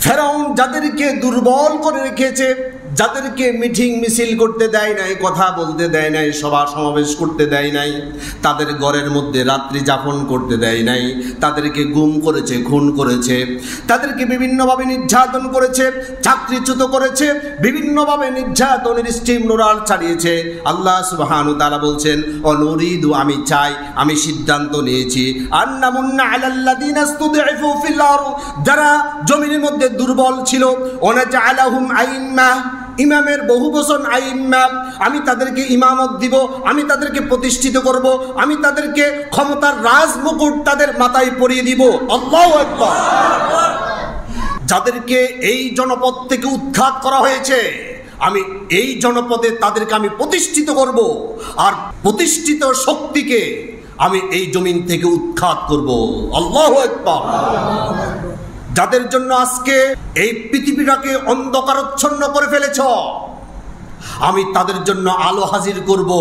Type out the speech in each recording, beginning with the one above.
ফেরাউন যাদেরকে দুর্বল করে রেখেছে, যাদেরকে মিটিং মিছিল করতে দেয় নাই, কথা বলতে দেয় নাই, সভা সমাবেশ করতে দেয় নাই, তাদের ঘরের মধ্যে রাত্রি যাপন করতে দেয় নাই, তাদেরকে গুম করেছে, খুন করেছে, তাদেরকে বিভিন্নভাবে নির্যাতন করেছে, চাকরিচ্যুত করেছে, বিভিন্নভাবে নির্যাতনের স্টিম রোলার চালিয়েছে। আল্লাহ সুবহানাহু ওয়া তাআলা বলছেন, অনুরিদু, আমি চাই, আমি সিদ্ধান্ত নিয়েছি, আন্নামুন্না আলাল্লাযিনা ইসতুদঈফু ফিল আরদ, যারা জমিনের মধ্যে দুর্বল ছিল, ওয়ানাজআলাহুম আইম্মা, ইমামের বহু বচন আইম্মা, আমি তাদেরকে ইমামত দিব, আমি তাদেরকে প্রতিষ্ঠিত করব, আমি তাদেরকে ক্ষমতার রাজমুকুট তাদের মাথায় পরিয়ে দিব। আল্লাহু আকবার। যাদেরকে এই জনপদ থেকে উৎখাত করা হয়েছে, আমি এই জনপদে তাদেরকে আমি প্রতিষ্ঠিত করব, আর প্রতিষ্ঠিত শক্তিকে আমি এই জমিন থেকে উৎখাত করব। আল্লাহু আকবার। যাদের জন্য আজকে এই পৃথিবীটাকে অন্ধকারচ্ছন্ন করে ফেলেছ, আমি তাদের জন্য আলো হাজির করব।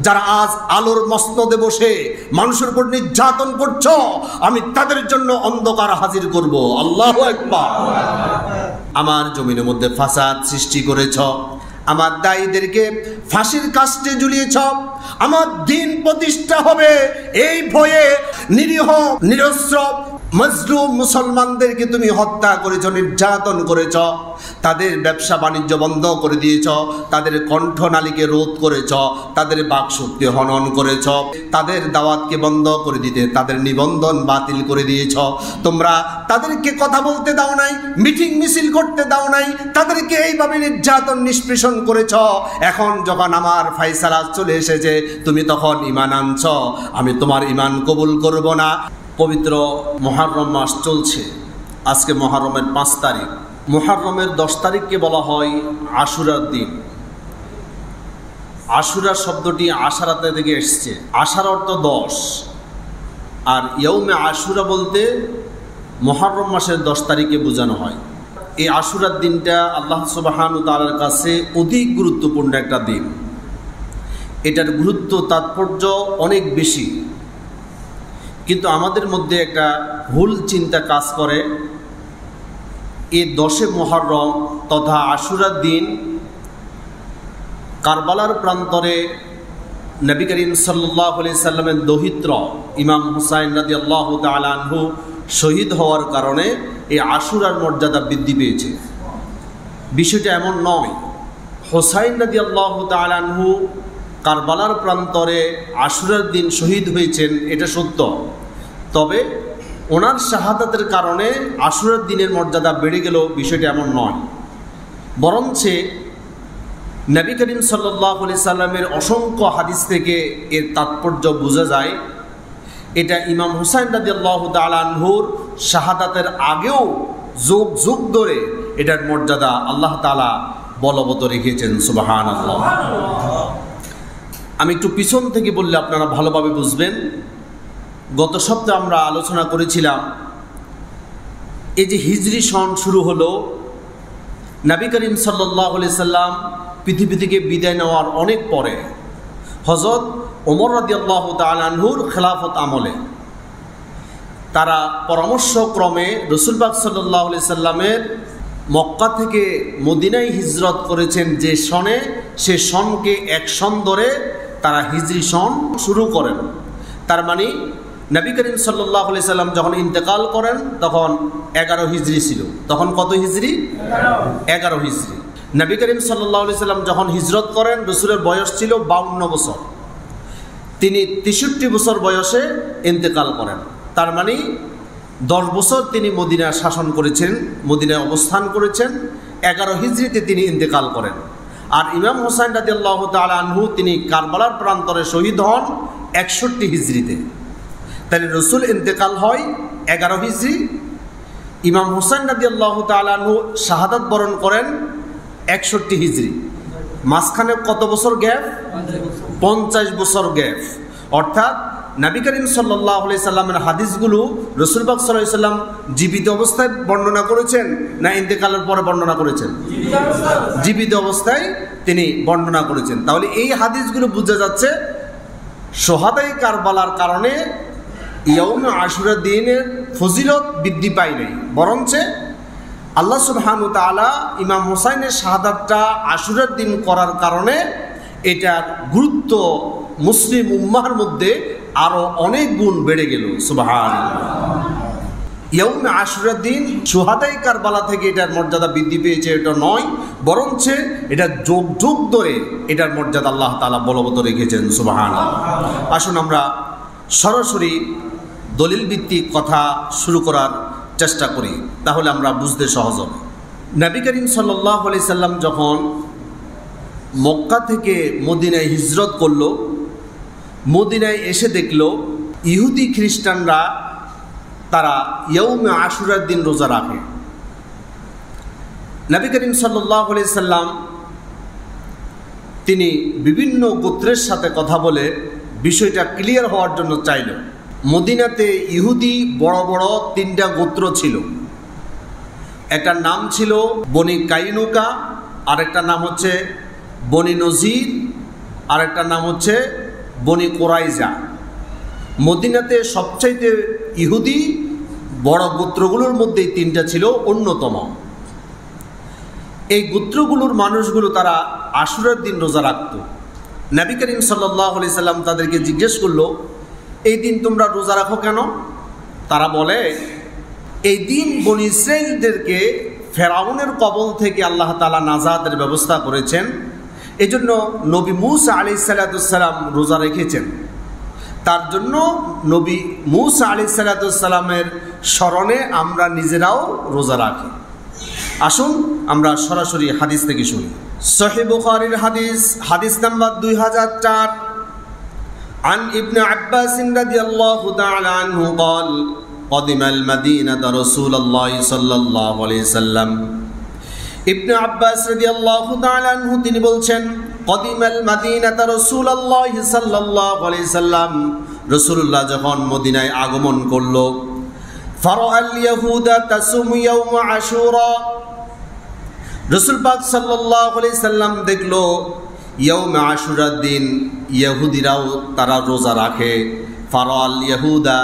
যারা আজ আলোর মসনদে বসে মানুষের উপর নির্যাতন করছ, আমি তাদের জন্য অন্ধকার হাজির করব। আল্লাহু আকবার। আমার জমিনের মধ্যে ফাসাদ সৃষ্টি করেছ, আমার দায়ীদেরকে ফাঁসির কাস্টে ঝুলিয়েছ, আমার দিন প্রতিষ্ঠা হবে এই ভয়ে নিরীহ নিরস্ত্র মজলুম মুসলমানদেরকে তুমি হত্যা করেছ, নির্যাতন করেছ, তাদের ব্যবসা বাণিজ্য বন্ধ করে দিয়েছ, তাদের কণ্ঠনালীকে রোধ করেছ, তাদের বাকশক্তি হনন করেছ, তাদের দাওয়াতকে বন্ধ করে দিতে তাদের নিবন্ধন বাতিল করে দিয়েছ, তোমরা তাদেরকে কথা বলতে দাও নাই, মিটিং মিছিল করতে দাও নাই, তাদেরকে এইভাবে নির্যাতন নিষ্পেষণ করেছ। এখন যখন আমার ফায়সালা চলে এসেছে, তুমি তখন ঈমান আনছ, আমি তোমার ঈমান কবুল করব না। পবিত্র মুহররম মাস চলছে, আজকে মুহররমের 5 তারিখ। মুহররমের 10 তারিখকে বলা হয় আশুরার দিন। আশুরা শব্দটি আশারাতে থেকে এসছে, আশার অর্থ 10, আর ইয়ৌমে আশুরা বলতে মুহররম মাসের 10 তারিখে বোঝানো হয়। এই আশুরার দিনটা আল্লাহ সুবহানাহু ওয়া তাআলার কাছে অধিক গুরুত্বপূর্ণ একটা দিন। এটার গুরুত্ব তাৎপর্য অনেক বেশি, কিন্তু আমাদের মধ্যে একটা ভুল চিন্তা কাজ করে। এই 10 মুহররম তথা আশুরার দিন কারবালার প্রান্তরে নবী করিম সাল্লাল্লাহু আলাইহি সাল্লামের দৌহিত্র ইমাম হুসাইন রাদিয়াল্লাহু তাআলা আনহু শহীদ হওয়ার কারণে এই আশুরার মর্যাদা বৃদ্ধি পেয়েছে। বিষয়টা এমন নয়, হুসাইন রাদিয়াল্লাহু তাআলা আনহু কারবালার প্রান্তরে আশুরার দিন শহীদ হয়েছেন, এটা সত্য, তবে ওনার শাহাদাতের কারণে আশুরার দিনের মর্যাদা বেড়ে গেল, বিষয়টা এমন নয়। বরঞ্চ নবী করিম সাল্লাল্লাহু আলাইহি সাল্লামের অসংখ্য হাদিস থেকে এর তাৎপর্য বোঝা যায়। এটা ইমাম হুসাইন রাদিয়াল্লাহু তাআলা আনহুর শাহাদাতের আগেও যুগ যুগ ধরে এটার মর্যাদা আল্লাহ তাআলা বলবৎ রেখেছেন। সুবহানাল্লাহ। আমি একটু পিছন থেকে বললে আপনারা ভালোভাবে বুঝবেন। গত সপ্তাহে আমরা আলোচনা করেছিলাম, এই যে হিজরি সন শুরু হলো, নবী করিম সাল্লাল্লাহু আলাইহি সাল্লাম পৃথিবী থেকে বিদায় নেওয়ার অনেক পরে হযরত ওমর রাদিয়াল্লাহু তাআলা আনহুর খেলাফত আমলে তারা পরামর্শক্রমে রাসূল পাক সাল্লাল্লাহু আলাইহি সাল্লামের মক্কা থেকে মদিনায় হিজরত করেছেন যে সনে, সে সনকে এক সন ধরে তারা হিজরি সন শুরু করেন। তার মানে নবী করিম সাল্লাল্লাহু আলাইহি সাল্লাম যখন ইন্তেকাল করেন তখন 11 হিজরি ছিল। তখন কত হিজরি? 11 হিজরি। নবী করিম সাল্লাল্লাহু আলাইহি সাল্লাম যখন হিজরত করেন, রাসূলের বয়স ছিল 52 বছর। তিনি 63 বছর বয়সে ইন্তেকাল করেন। তার মানে 10 বছর তিনি মদিনায় শাসন করেছেন, মদিনায় অবস্থান করেছেন। 11 হিজরিতে তিনি ইন্তেকাল করেন। আর ইমাম হুসাইন রাদিয়াল্লাহু তাআলা আনহু তিনি কারবালার প্রান্তরে শহীদ হন 61 হিজরিতে। তাহলে রাসূল ইন্তেকাল হয় 11 হিজরি, ইমাম হুসাইন রাদিয়াল্লাহু তাআলা আনহু শাহাদাত বরণ করেন 61 হিজরি। মাঝখানে কত বছর গ্যাপ? 50 বছর গ্যাপ। অর্থাৎ নবী করিম সাল্লাল্লাহু আলাইহি সাল্লামের হাদিসগুলো রাসূল পাক সাল্লাল্লাহু আলাইহি সাল্লাম জীবিত অবস্থায় বর্ণনা করেছেন না ইন্তেকালের পরে বর্ণনা করেছেন? জীবিত অবস্থায় তিনি বর্ণনা করেছেন। তাহলে এই হাদিসগুলো বোঝা যাচ্ছে শহাদায়ে কারবালার কারণে ইয়ৌমে আশুরা দিনের ফজিলত বৃদ্ধি পায় নাই, বরঞ্চ আল্লাহ সুবহানাহু ওয়া তাআলা ইমাম হোসাইনের শাহাদাতটা আশুরার দিন করার কারণে এটার গুরুত্ব মুসলিম উম্মাহর মধ্যে আরো অনেক গুণ বেড়ে গেল। সুবহানাল্লাহ। ইয়াউমে আশুরার দিন শুহাদায়ে কারবালা থেকে এটার মর্যাদা বৃদ্ধি পেয়েছে এটা নয়, বরঞ্চ এটা যুগ যুগ ধরে এটার মর্যাদা আল্লাহ তাআলা বলবৎ রেখেছেন। সুবহানাল্লাহ। আসুন আমরা সরাসরি দলিল ভিত্তিক কথা শুরু করার চেষ্টা করি, তাহলে আমরা বুঝতে সহজ হবে। নবী করিম সাল্লাল্লাহু আলাইহি সাল্লাম যখন মক্কা থেকে মদিনায় হিজরত করল, মদিনায় এসে দেখল ইহুদি খ্রিস্টানরা তারা ইয়াউমে আশুরার দিন রোজা রাখে। নবী করিম সাল্লাল্লাহু আলাইহি সাল্লাম তিনি বিভিন্ন গোত্রের সাথে কথা বলে বিষয়টা ক্লিয়ার হওয়ার জন্য চাইল। মদিনাতে ইহুদি বড় বড় তিনটা গোত্র ছিল। একটা নাম ছিল বনি কাইনুকা, আরেকটা নাম হচ্ছে বনি নজির, আরেকটা নাম হচ্ছে বনি কোরাইজা। মদিনাতে সবচাইতে ইহুদি বড় গোত্রগুলোর মধ্যে তিনটা ছিল অন্যতম। এই গোত্রগুলোর মানুষগুলো তারা আশুরার দিন রোজা রাখত। নবী করিম সাল্লাল্লাহু আলাইহি সাল্লাম তাদেরকে জিজ্ঞেস করলো, এই দিন তোমরা রোজা রাখো কেন? তারা বলে, এই দিন বনী ইসরাঈলদেরকে ফেরাউনের কবল থেকে আল্লাহ তাআলা নাজাতের ব্যবস্থা করেছেন, এজন্য নবী মূসা আলাইহিস সালাম রোজা রেখেছেন। তার জন্য নবী মূসা আলাইহিস সালামের স্মরণে আমরা নিজেরাও রোজা রাখি। আসুন আমরা সরাসরি হাদিস থেকে শুনি। সহিহ বুখারীর হাদিস নাম্বার 2004 عن ابن عباس رضي الله تعالى عنه قال قدم المدينة رسول الله صلى الله عليه وسلم। ইবনে আব্বাস রাদিয়াল্লাহু তাআলা আনহু তিনি বলছেন, কদিমাল মাদিনাতা রাসূলুল্লাহ সাল্লাল্লাহু আলাইহি সাল্লাম, রাসূলুল্লাহ যখন মদিনায় আগমন করলো, ফারাআল ইয়াহুদা তাসুমু ইয়াউম আশুরা, রাসূল পাক সাল্লাল্লাহু আলাইহি সাল্লাম দেখলো ইয়াউমে আশুরার দিন ইহুদিরাও তারা রোজা রাখে। ফারাআল ইয়াহুদা,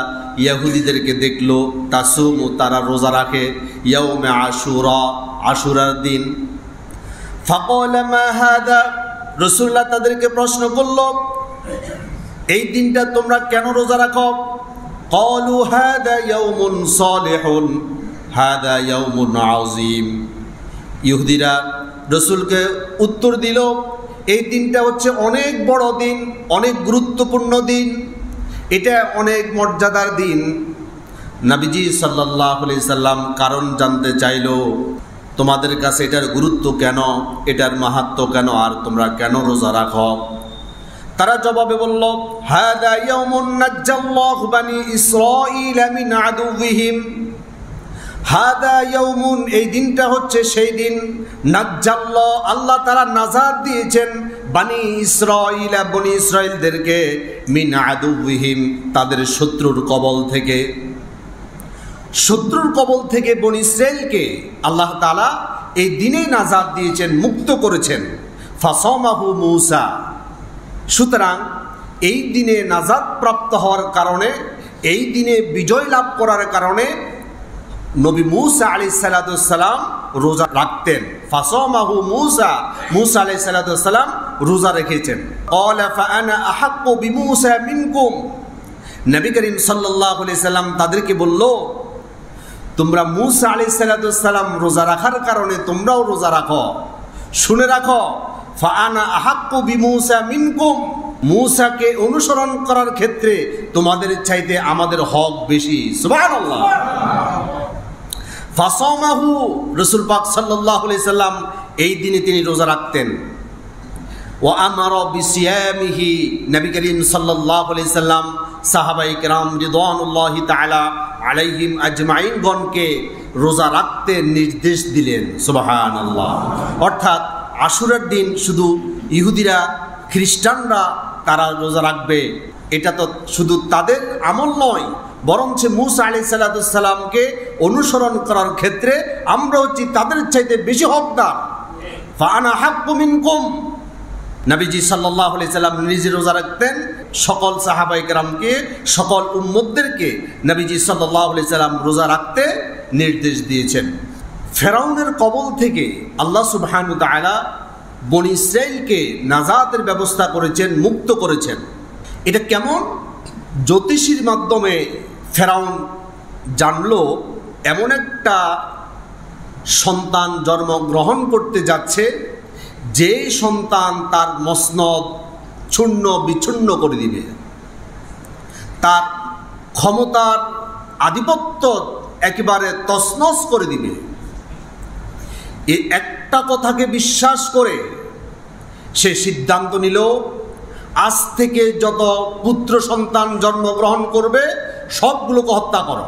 ইহুদিদেরকে দেখলো, তাসুমু তারা রোজা রাখে ইয়াউমে আশুরা, আশুরার দিন। ফাকালা মা হাদা, রাসূলুল্লাহ তাদেরকে প্রশ্ন করলো, এই দিনটা তোমরা কেন রোজা রাখো? ক্বালু হাদা ইয়াউমুন সালিহুন হাদা ইয়াউমুন আযীম। ইহুদিরা রাসূলকে উত্তর দিল, এই দিনটা হচ্ছে অনেক বড় দিন, অনেক গুরুত্বপূর্ণ দিন, এটা অনেক মর্যাদার দিন। নবীজি সাল্লাল্লাহু আলাইহি সাল্লাম কারণ জানতে চাইল, তোমাদের কাছে এটার গুরুত্ব কেন, এটার মাহাত্ম্য কেন, আর তোমরা কেন রোজা রাখো? তারা জবাবে বলল, হাদা ইয়াউমুন নাজ্জাল্লাহু বানি ইসরাঈল মিন আদুওয়িহিম। হাদা ইয়াউমুন, এই দিনটা হচ্ছে সেই দিন, নাজ্জাল্লাহ আল্লাহ তাআলা নাজাত দিয়েছেন বানি ইসরাঈল, বনি ইসরাঈলদেরকে, মিন আদুওয়িহিম তাদের শত্রুর কবল থেকে। শত্রুর কবল থেকে বনি ইসরাঈলকে আল্লাহ তাআলা এই দিনে নাজাত দিয়েছেন, মুক্ত করেছেন। ফাসামাহু মূসা, সুতরাং এই দিনে নাজাত প্রাপ্ত হওয়ার কারণে, এই দিনে বিজয় লাভ করার কারণে নবী মূসা আলাইহিস সালাম রোজা রাখতেন। ফাসামাহু মূসা, মূসা আলাইহিস সালাম রোজা রেখেছেন। ক্বালা ফাআনা আহাক্কু বিমূসা মিনকুম, নবী করিম সাল্লাল্লাহু আলাইহি সাল্লাম তাদেরকে বলল, তোমরা মূসা আলাইহিস সালাম রোজা রাখার কারণে তোমরাও রোজা রাখো। শুনে রাখো, ফাআনা আহাক্কু বিমূসা মিনকুম, মূসাকে অনুসরণ করার ক্ষেত্রে তোমাদের চাইতে আমাদের হক বেশি। সুবহানাল্লাহ। ফাসামাহু, রাসূল পাক সাল্লাল্লাহু আলাইহি সাল্লাম এই দিনে তিনি রোজা রাখতেন। ওয়া আমারা বিসিয়ামিহি, নবী করিম সাল্লাল্লাহু আলাইহি সাল্লাম সাহাবায়ে কেরাম রিদওয়ানুল্লাহি তাআলা আলাইহিম আজমাইন গণকে রোজা রাখতে নির্দেশ দিলেন। সুবহানাল্লাহ। অর্থাৎ আশুরার দিন শুধু ইহুদিরা, খ্রিস্টানরা তারা রোজা রাখবে, এটা তো শুধু তাদের আমল নয়, বরঞ্চ মূসা আলাইহিস সালামকে অনুসরণ করার ক্ষেত্রে আমরা হচ্ছি তাদের চাইতে বেশি হকদার। ফাআনা হাক্কু মিনকুম, নবীজি সাল্লাল্লাহু আলাইহি সাল্লাম নিজে রোজা রাখতেন, সকল সাহাবায়ে কেরামকে, সকল উম্মতদেরকে নবীজি সাল্লাল্লাহু আলাইহি সাল্লাম রোজা রাখতে নির্দেশ দিয়েছেন। ফেরাউনের কবল থেকে আল্লাহ সুবহানাহু ওয়া তাআলা বনী ইসরাইলকে নাজাতের ব্যবস্থা করেছেন, মুক্ত করেছেন। এটা কেমন? জ্যোতিষীর মাধ্যমে ফেরাউন জানলো এমন একটা সন্তান জন্মগ্রহণ করতে যাচ্ছে যে সন্তান তার মসনদ চূর্ণ বিচূর্ণ করে দিবে, তার ক্ষমতার আধিপত্য একেবারে তছনছ করে দিবে। এই একটা কথাকে বিশ্বাস করে সে সিদ্ধান্ত নিল, আজ থেকে যত পুত্র সন্তান জন্মগ্রহণ করবে সবগুলোকে হত্যা করো,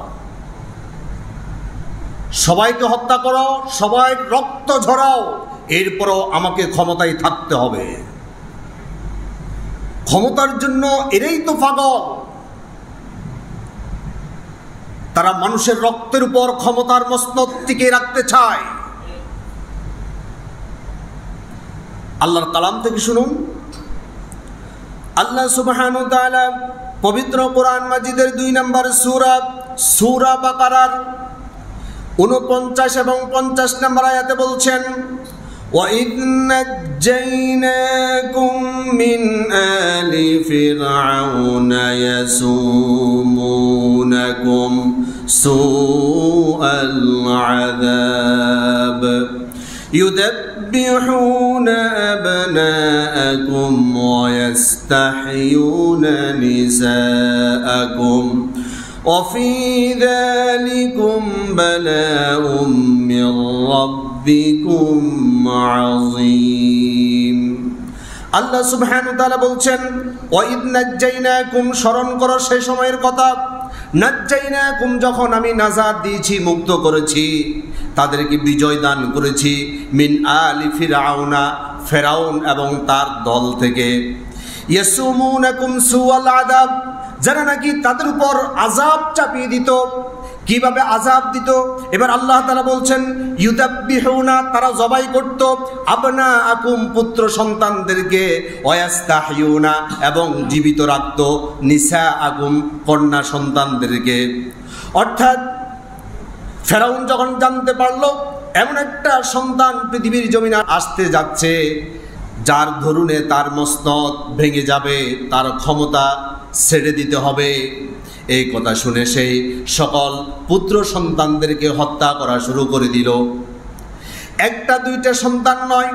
সবাইকে হত্যা করো, সবাই রক্ত ঝরাও, এরপরও আমাকে ক্ষমতায় থাকতে হবে। ক্ষমতার জন্য এরাই তো পাগল, তারা মানুষের রক্তের উপর ক্ষমতার মসনদ টিকে রাখতে চায়। আল্লাহর কালাম থেকে শুনুন, আল্লাহ সুবহানাহু ওয়া তাআলা পবিত্র কোরআন মাজিদের 2 নম্বর সূরা বাকারার 49 এবং 50 নম্বর আয়াতে বলছেন, وَإِذْ نَجَّيْنَاكُمْ مِنْ آلِ فِرْعَوْنَ يَسُومُونَكُمْ سُوءَ الْعَذَابِ يُذَبِّحُونَ أَبْنَاءَكُمْ وَيَسْتَحْيُونَ نِسَاءَكُمْ وَفِي ذَلِكُمْ بَلَاءٌ مِّن رَّبِّكُمْ عَظِيمٌ। আল্লাহ সুবহানাহু ওয়া তাআলা বলছেন, ওয়াইদ নাজ্জাইনাকুম, স্মরণ করো সেই সময়ের কথা, নাজ্জাইনাকুম, যখন আমি নাজাত দিয়েছি, মুক্ত করেছি, তাদেরকে বিজয় দান করেছি, মিন আলি ফিরআউনা, ফেরাউন এবং তার দল থেকে, ইয়াসুমুনাকুম সুআল আযাব, যারা নাকি তাদের উপর আযাব চাপিয়ে দিত। কিভাবে আযাব দিত? এবার আল্লাহ তাআলা বলছেন, ইউদাব্বিহুনা, তারা জবাই করত, আবনাআকুম, পুত্র সন্তানদেরকে, ওয়াস্তাহইউনা, এবং জীবিত রাখত, নিসাআকুম, কন্যা সন্তানদেরকে। অর্থাৎ ফেরাউন যখন জানতে পারলো এমন একটা সন্তান পৃথিবীর জমিনে আসতে যাচ্ছে যার ধরুনে তার মসনদ ভেঙে যাবে, তার ক্ষমতা ছেড়ে দিতে হবে, এই কথা শুনে সেই সকল পুত্র সন্তানদেরকে হত্যা করা শুরু করে দিল। একটা দুইটা সন্তান নয়,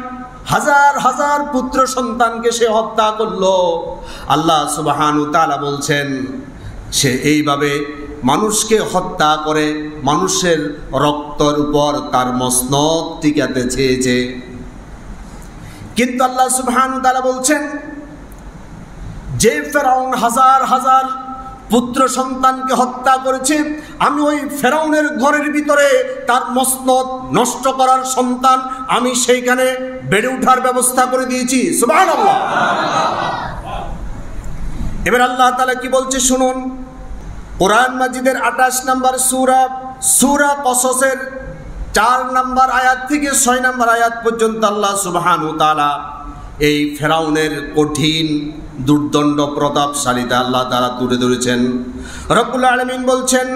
হাজার হাজার পুত্র সন্তানকে সে হত্যা করলো। আল্লাহ সুবহানাহু ওয়া তাআলা বলছেন, সে এইভাবে মানুষকে হত্যা করে মানুষের রক্তের উপর তার মসনদ টিকাতে চেয়েছে। কিন্তু আল্লাহ সুবহানাহু ওয়া তাআলা বলছেন, যে ফেরাউন হাজার হাজার পুত্র সন্তানকে হত্যা করেছে, আমি ওই ফেরাউনের ঘরের ভিতরে তার মসনদ নষ্ট করার সন্তান আমি সেইখানে বেড়ে ওঠার ব্যবস্থা করে দিয়েছি। সুবহানাল্লাহ। এবার আল্লাহ তাআলা কি বলছে শুনুন, কোরআন মাজিদের 28 নম্বর সূরা কসসের 4 নম্বর আয়াত থেকে 6 নম্বর আয়াত পর্যন্ত আল্লাহ সুবহানাহু ওয়া তাআলা এই ফেরাউনের কঠিন দুর্দণ্ড প্রতাপশালিতা আল্লাহ তাআলা তুলে ধরেছেন। রব্বুল আলামিন বলছেন,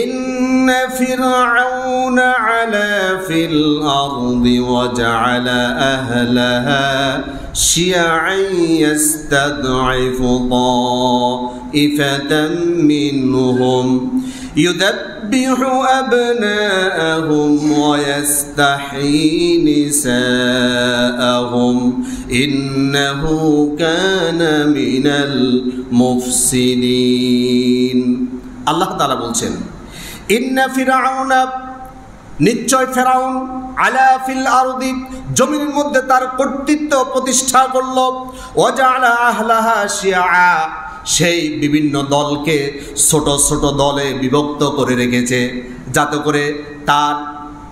ইন্না ফিরআউনা আলা ফিল আরদি ওয়া জাআলা আহলাহা শিয়াআন ইস্তাদঈফু তাইফাতাম মিনহুম ইউযাব্বিহু আবনাআহুম ওয়া ইস্তাহয়ী নিসাআহুম ইন্নাহু কানা মিনাল মুফসিদিন। আল্লাহ তাআলা বলছেন, ইন্না ফিরআউনা, নিশ্চয় ফেরাউন, আলা ফিল আরদি, জমিনের মধ্যে তার কর্তৃত্ব প্রতিষ্ঠা করল, ওয়া জাআলা আহলাহা শিয়া, সেই বিভিন্ন দলকে ছোট ছোট দলে বিভক্ত করে রেখেছে যাতে করে তার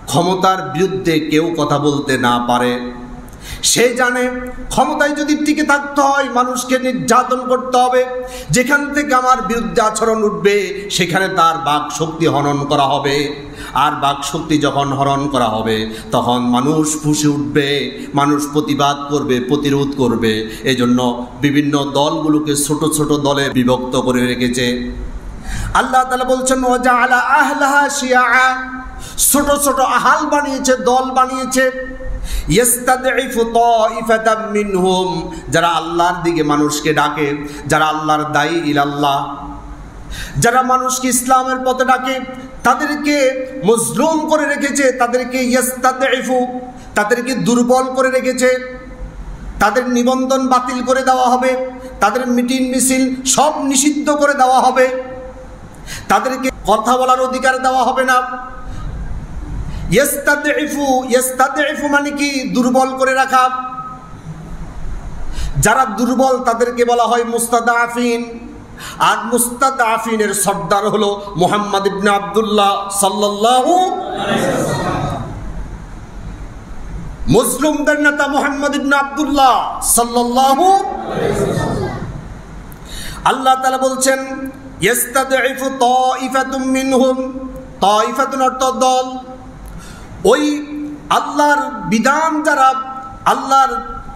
ক্ষমতার বিরুদ্ধে কেউ কথা বলতে না পারে। সে জানে ক্ষমতায় যদি টিকে থাকতে হয় মানুষকে নির্যাতন করতে হবে, যেখান থেকে আমার বিরুদ্ধে আচরণ উঠবে সেখানে তার বাক শক্তি হনন করা হবে, আর বাক শক্তি যখন হরণ করা হবে তখন মানুষ ফুঁসে উঠবে, মানুষ প্রতিবাদ করবে, প্রতিরোধ করবে। এজন্য বিভিন্ন দলগুলোকে ছোট ছোট দলে বিভক্ত করে রেখেছে। আল্লাহ তাআলা বলছেন, ওয়া জাআলা আহলাহা শিয়া, ছোট ছোট আহাল বানিয়েছে, দল বানিয়েছে। ইস্তাদঈফু তাইফাতাম মিনহুম, যারা আল্লাহর দিকে মানুষকে ডাকে, যারা আল্লাহর দায়ী ইলাল্লাহ, যারা মানুষকে ইসলামের পথে ডাকে, তাদেরকে মজলুম করে রেখেছে, তাদেরকে ইস্তাদঈফু, তাদেরকে দুর্বল করে রেখেছে। তাদের নিবন্ধন বাতিল করে দেওয়া হবে, তাদের মিটিং মিছিল সব নিষিদ্ধ করে দেওয়া হবে, তাদেরকে কথা বলার অধিকার দেওয়া হবে না। ইস্তাদঈফু মানে কি? দুর্বল করে রাখা। যারা দুর্বল তাদেরকে বলা হয় মুস্তাদআফিন। আর মুস্তাদআফিনের সর্দার হলো মুহাম্মদ ইবনে আব্দুল্লাহ সাল্লাল্লাহু আলাইহি ওয়াসাল্লাম। মুসলিমদের নেতা মুহাম্মদ ইবনে আব্দুল্লাহ সাল্লাল্লাহু আলাইহি ওয়াসাল্লাম। আল্লাহ তাআলা বলছেন ইস্তাদঈফু তাইফাতুম মিনহুম, তাইফাতুন অর্থ দল। ওই আল্লাহর বিধান যারা আল্লাহর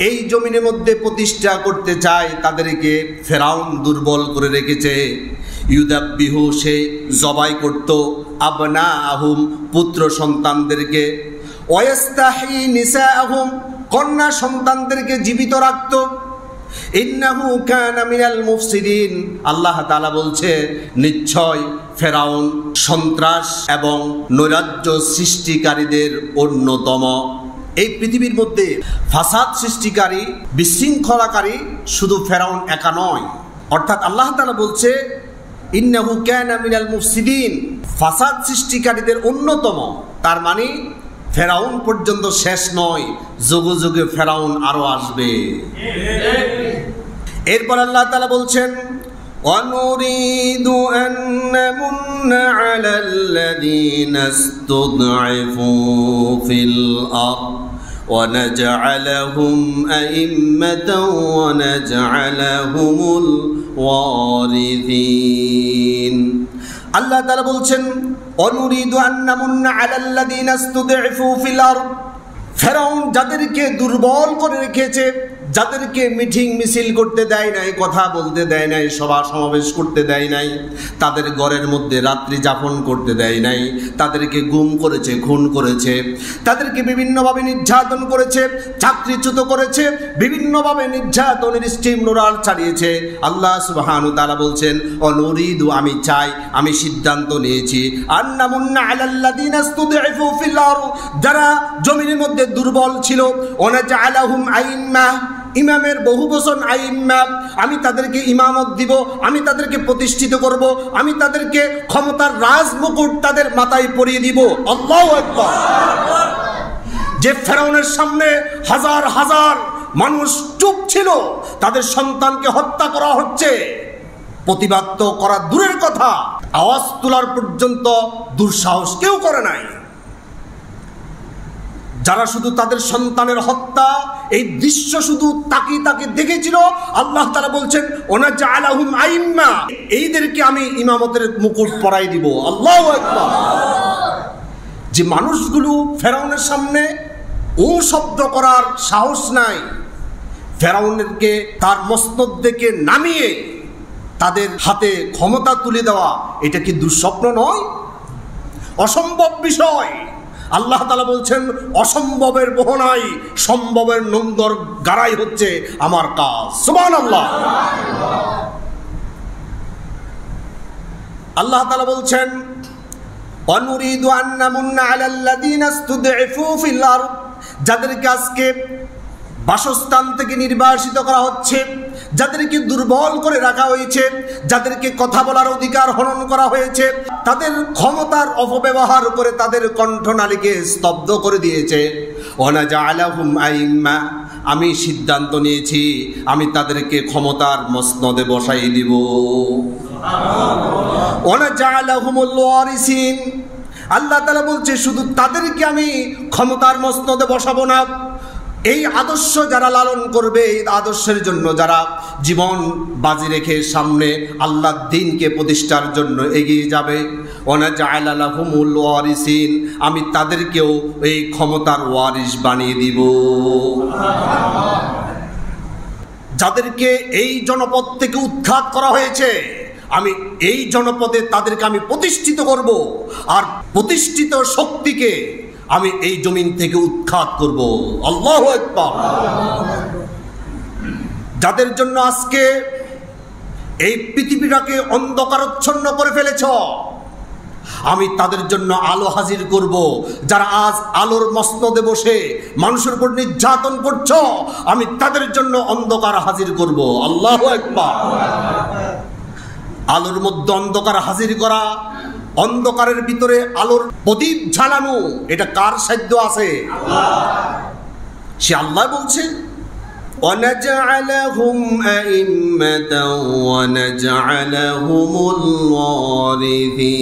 এই জমিনের মধ্যে প্রতিষ্ঠা করতে চায়, তাদেরকে ফেরাউন দুর্বল করে রেখেছে। ইউদাব্বিহু, সে জবাই করত, আবনাআহুম, পুত্র সন্তানদেরকে, ওয়াস্তাহি নিসাআহুম, কন্যা সন্তানদেরকে জীবিত রাখত। ইন্নাহু কানা মিনাল মুফসিদিন, আল্লাহ তাআলা বলছে নিশ্চয় ফেরাউন সন্ত্রাস এবং নৈরাজ্য সৃষ্টিকারীদের অন্যতম। এই পৃথিবীর মধ্যে ফাসাদ সৃষ্টিকারী, বিশৃঙ্খলাকারী শুধু ফেরাউন একা নয়। অর্থাৎ আল্লাহ তাআলা বলছে ইন্নাহু কানা মিনাল মুফসিদিন, ফাসাদ সৃষ্টিকারীদের অন্যতম। তার মানে ফেরাউন পর্যন্ত শেষ নয়, যুগে যুগে ফেরাউন আরো আসবে। এরপর আল্লাহ তাআলা বলছেন ওয়ানুরিদু আন নামুন্না আলাল্লাযীনা ইসতুদঈফু ফিল আরদ ওয়া নাজআলাহুম আইম্মাতাও ওয়া নাজআলাহুমুল ওয়ারিসিন। আল্লাহ তাআলা বলছেন অনুরিদু আন নামুন্না আলাল্লাযীনা ইসতুদঈফু ফিল আরদ, ফেরাউন যাদেরকে দুর্বল করে রেখেছে, যাদেরকে মিটিং মিছিল করতে দেয় নাই, কথা বলতে দেয় নাই, সভা সমাবেশ করতে দেয় নাই, তাদের ঘরের মধ্যে রাত্রি যাপন করতে দেয় নাই, তাদেরকে গুম করেছে, খুন করেছে, তাদেরকে বিভিন্নভাবে নির্যাতন করেছে, চাকরিচ্যুত করেছে, বিভিন্নভাবে নির্যাতনের স্টিম রোলার চালিয়েছে। আল্লাহ সুবহানাহু ওয়া তাআলা বলছেন অনুরিদু, আমি চাই, আমি সিদ্ধান্ত নিয়েছি, আন্নামুন্না আলাল্লাযীনা ইসতুদঈফু ফিল আরদ, যারা জমিনের মধ্যে দুর্বল ছিল, ওয়ানাজআলাহুম আইম্মা, ইমামের বহু বচন আইম্মা, আমি তাদেরকে ইমামত দিব, আমি তাদেরকে প্রতিষ্ঠিত করব, আমি তাদেরকে ক্ষমতার রাজ মুকুট তাদের মাথায় পরিয়ে দিব। আল্লাহু আকবার। যে ফেরাউনের সামনে হাজার হাজার মানুষ চুপ ছিল, তাদের সন্তানকে হত্যা করা হচ্ছে, প্রতিবাদ তো করা দূরের কথা, আওয়াজ তোলার পর্যন্ত দুঃসাহস কেউ করে নাই। যারা শুধু তাদের সন্তানের হত্যা, এই দৃশ্য শুধু তাকিয়ে তাকিয়ে দেখেছিল, আল্লাহ তাআলা বলছেন ওয়ানাজআলাহুম আইম্মা, এইদেরকে আমি ইমামতের মুকুট পরাই দিব। আল্লাহু আকবার। যে মানুষগুলো ফেরাউনের সামনে ও শব্দ করার সাহস নাই, ফেরাউনকে তার মস্তক থেকে নামিয়ে তাদের হাতে ক্ষমতা তুলে দেওয়া, এটা কি দুঃস্বপ্ন নয়? অসম্ভব বিষয়। আল্লাহ তাআলা বলছেন অসম্ভবের বহনায় সম্ভবের নন্দর গাড়াই হচ্ছে আমার কাজ। সুবহানাল্লাহ। আল্লাহ তাআলা বলছেন অনুরিদু আন নামুন্না আলাল্লাযীনা ইসতুদঈফু ফিল আরদ, যাদেরকে আজকে বাসস্থান থেকে নির্বাসিত করা হচ্ছে, যাদেরকে দুর্বল করে রাখা হয়েছে, যাদেরকে কথা বলার অধিকার হরণ করা হয়েছে, তাদের ক্ষমতার অপব্যবহার করে তাদের কণ্ঠনালীকে স্তব্ধ করে দিয়েছে। ওয়ানাজআলাহুম আইম্মা, আমি সিদ্ধান্ত নিয়েছি, আমি তাদেরকে ক্ষমতার মসনদে বসাই দিব। ওয়ানাজআলাহুমুল ওয়ারিসিন, আল্লাহ তাআলা বলছে শুধু তাদেরকে আমি ক্ষমতার মসনদে বসাবো না, এই আদর্শ যারা লালন করবে, এই আদর্শের জন্য যারা জীবন বাজি রেখে সামনে আল্লাহর দ্বীনকে প্রতিষ্ঠার জন্য এগিয়ে যাবে, ওয়ানাজআলা লাহুমুল ওয়ারিসিন, আমি তাদেরকেও এই ক্ষমতার ওয়ারিস বানিয়ে দিব। যাদেরকে এই জনপদ থেকে উৎখাত করা হয়েছে, আমি এই জনপদে তাদেরকে আমি প্রতিষ্ঠিত করব, আর প্রতিষ্ঠিত শক্তিকে আমি এই জমিন থেকে উৎখাত করব। আল্লাহু আকবার। যাদের জন্য আজকে এই পৃথিবীটাকে অন্ধকারচ্ছন্ন করে ফেলেছ, আমি তাদের জন্য আলো হাজির করব। যারা আজ আলোর মসনদে বসে মানুষের উপর নির্যাতন করছ, আমি তাদের জন্য অন্ধকার হাজির করব। আল্লাহু আকবার। আলোর মধ্যে অন্ধকার হাজির করা, অন্ধকারের ভিতরে আলোর প্রদীপ জ্বালানো, এটা কার সাধ্য আছে? সে আল্লাহ বলছেন, وَنَجْعَلَهُمْ أَئِمَّةً وَنَجْعَلَهُمُ الْوَارِثِينَ।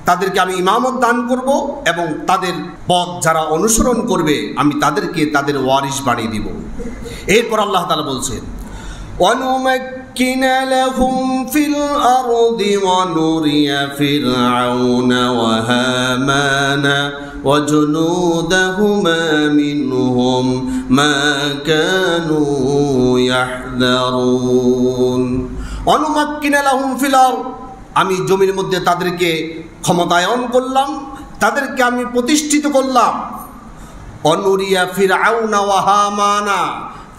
তাদেরকে আমি ইমামত দান করব এবং তাদের পথ যারা অনুসরণ করবে আমি তাদেরকে তাদের ওয়ারিস বানিয়ে দিব। এরপর আল্লাহ তাআলা বলছেন, وَنُمَكِّنَ لَهُمْ فِي الْأَرْضِ وَنُرِيَ فِرْعَوْنَ وَهَامَانَ وَجُنُودَهُمَا مِنْهُمْ مَا كَانُوا يَحْذَرُونَ। وَنُمَكِّنَ لَهُمْ فِي الْأَرْضِ, আমি জমির মধ্যে তাদেরকে ক্ষমতায়ন করলাম, তাদেরকে আমি প্রতিষ্ঠিত করলাম। অনুরিয়া ফিরআউনা ওয়া হামানা,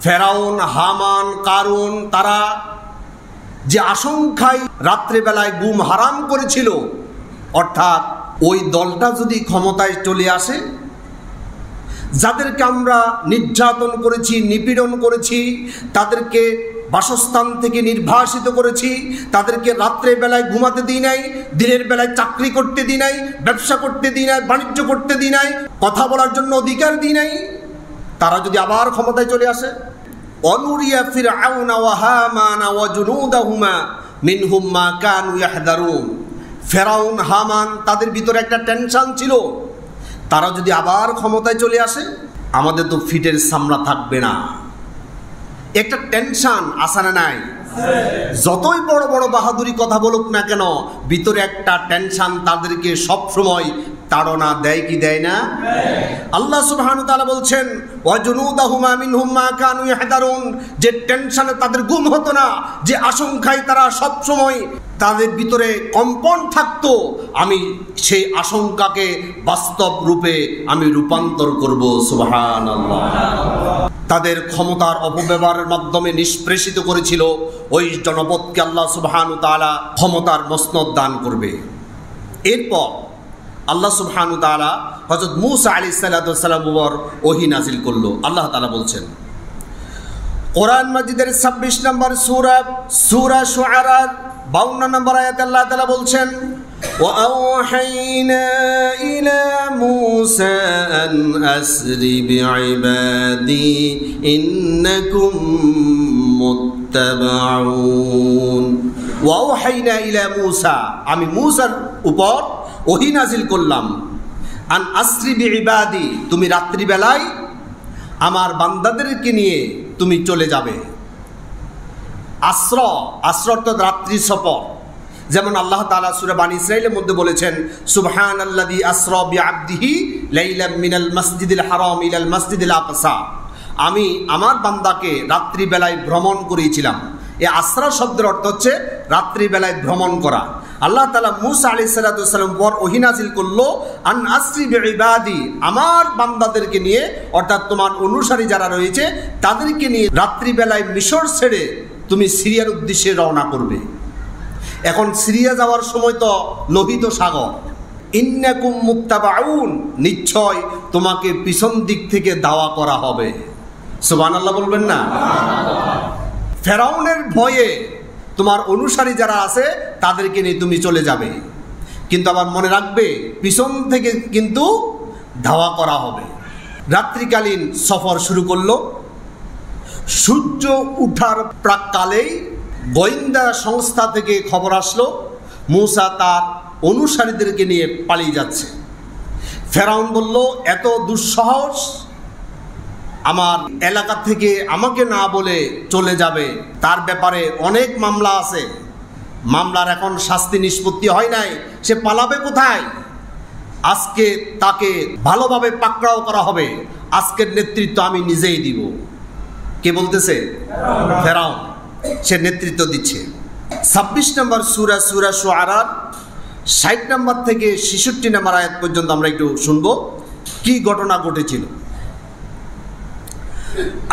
ফেরাউন, হামান, কারুন, তারা যে আশঙ্কায় রাত্রেবেলায় গুম হারাম করেছিল, অর্থাৎ ওই দলটা যদি ক্ষমতায় চলে আসে, যাদেরকে আমরা নির্যাতন করেছি, নিপীড়ন করেছি, তাদেরকে বাসস্থান থেকে নির্বাসিত করেছি, তাদেরকে রাত্রে বেলায় ঘুমাতে দিই নাই, দিনের বেলায় চাকরি করতে দিই নাই, ব্যবসা করতে দিই নাই, বাণিজ্য করতে দিই নাই, কথা বলার জন্য অধিকার দিই নাই, তারা যদি আবার ক্ষমতায় চলে আসে, অনুরিয়া ফিরআউনা ওয়া হামানা ওয়া জুনুদাহুমা মিনহুম মা কানু ইয়াহদারুন। ফেরাউন, হামান, তাদের ভিতরে একটা টেনশন ছিল, তারা যদি আবার ক্ষমতায় চলে আসে আমাদের তো ফিটের সামলা থাকবে না। একটা টেনশন আসে না নাই? যতই বড় বড় বাহাদুরি কথা বলুক না কেন, ভিতরে একটা টেনশন তাদেরকে সব সময় তাড়না দেয় কি দেয় না? আল্লাহ সুবহানাহু ওয়া তাআলা বলছেন, ওয়া জুনুদাহুমা মিনহুম মা কানু ইয়াহদারুন, যে টেনশনে তাদের ঘুম হতো না, যে আশঙ্কায় তারা সব সময় তাদের ভিতরে কম্পন থাকতো, আমি সেই আশঙ্কাকে বাস্তব রূপে আমি রূপান্তর করব। সুবহানাল্লাহ। তাদের ক্ষমতার অপব্যবহারের মাধ্যমে নিষ্পেষিত করেছিল ওই জনপদকে আল্লাহ সুবহানাহু ওয়া তাআলা ক্ষমতার মসনদ দান করবে। এরপর আল্লাহ সুবহানাহু ওয়া তাআলা হযরত মূসা আলাইহিস সালাম উপর ওহী নাযিল করলো। আল্লাহ তাআলা বলছেন, কোরআন মাজিদের 26 নম্বর সূরা শুআরা 52 নম্বর আয়াতে আল্লাহ তাআলা বলছেন, وَأَوْحَيْنَا إِلَى مُوسَى أَنْ أَسْرِ بِعِبَادِي إِنَّكُمْ مُتَّبَعُونَ। وَأَوْحَيْنَا إِلَى مُوسَى, আমি মূসার উপর ওহী নাযিল করলাম, আন আসরি বিইবাদি, তুমি রাত্রিবেলায় আমার বান্দাদেরকে নিয়ে তুমি চলে যাবে। আসর তো রাত্রি সফর, যেমন আল্লাহ তাআলা সূরা বানী ইসরাঈলের মধ্যে বলেছেন, সুবহানাল্লাযী আসরা বিআবদিহি লাইলাম মিনাল মাসজিদিল হারাম ইলাল মাসজিদিল আকসা, আমি আমার বান্দাকে রাত্রিবেলায় ভ্রমণ করিয়েছিলাম। এই আসরা শব্দের অর্থ হচ্ছে রাত্রিবেলায় ভ্রমণ করা। আল্লাহ তাআলা মূসা আলাইহিস সালাম পর ওহী নাযিল করলো, আন আসরি বিইবাদি, আমার বান্দাদেরকে নিয়ে, অর্থাৎ তোমার অনুসারী যারা রয়েছে তাদেরকে নিয়ে রাত্রিবেলায় মিশর ছেড়ে তুমি সিরিয়ার উদ্দেশ্যে রওনা করবে। এখন সিরিয়া যাওয়ার সময় তো লোহিত সাগর। ইন্নাকুম মুত্তাবাউন, নিশ্চয় তোমাকে পিছন দিক থেকে দাওয়া করা হবে। সুবহানাল্লাহ বলবেন না? ফেরাউনের ভয়ে তোমার অনুসারী যারা আছে তাদেরকে নিয়ে তুমি চলে যাবে, কিন্তু আবার মনে রাখবে পিছন থেকে কিন্তু ধাওয়া করা হবে। রাত্রিকালীন সফর শুরু করলো। সূর্য উঠার প্রাককালেই গোয়েন্দা সংস্থা থেকে খবর আসলো মূসা তার অনুসারীদেরকে নিয়ে পালিয়ে যাচ্ছে। ফেরাউন বলল, এত দুঃসাহস, আমার এলাকা থেকে আমাকে না বলে চলে যাবে, তার ব্যাপারে অনেক মামলা আছে, মামলার এখন শাস্তি নিষ্পত্তি হয় নাই, সে পালাবে কোথায়? আজকে তাকে ভালোভাবে পাকড়াও করা হবে, আজকের নেতৃত্ব আমি নিজেই দিব। কে বলতেছে? ফেরাউন, সে নেতৃত্ব দিচ্ছে। 26 নম্বর সূরা সূরা শুআরা 60 নম্বর থেকে 66 নম্বর আয়াত পর্যন্ত আমরা একটু শুনবো কি ঘটনা ঘটেছিল।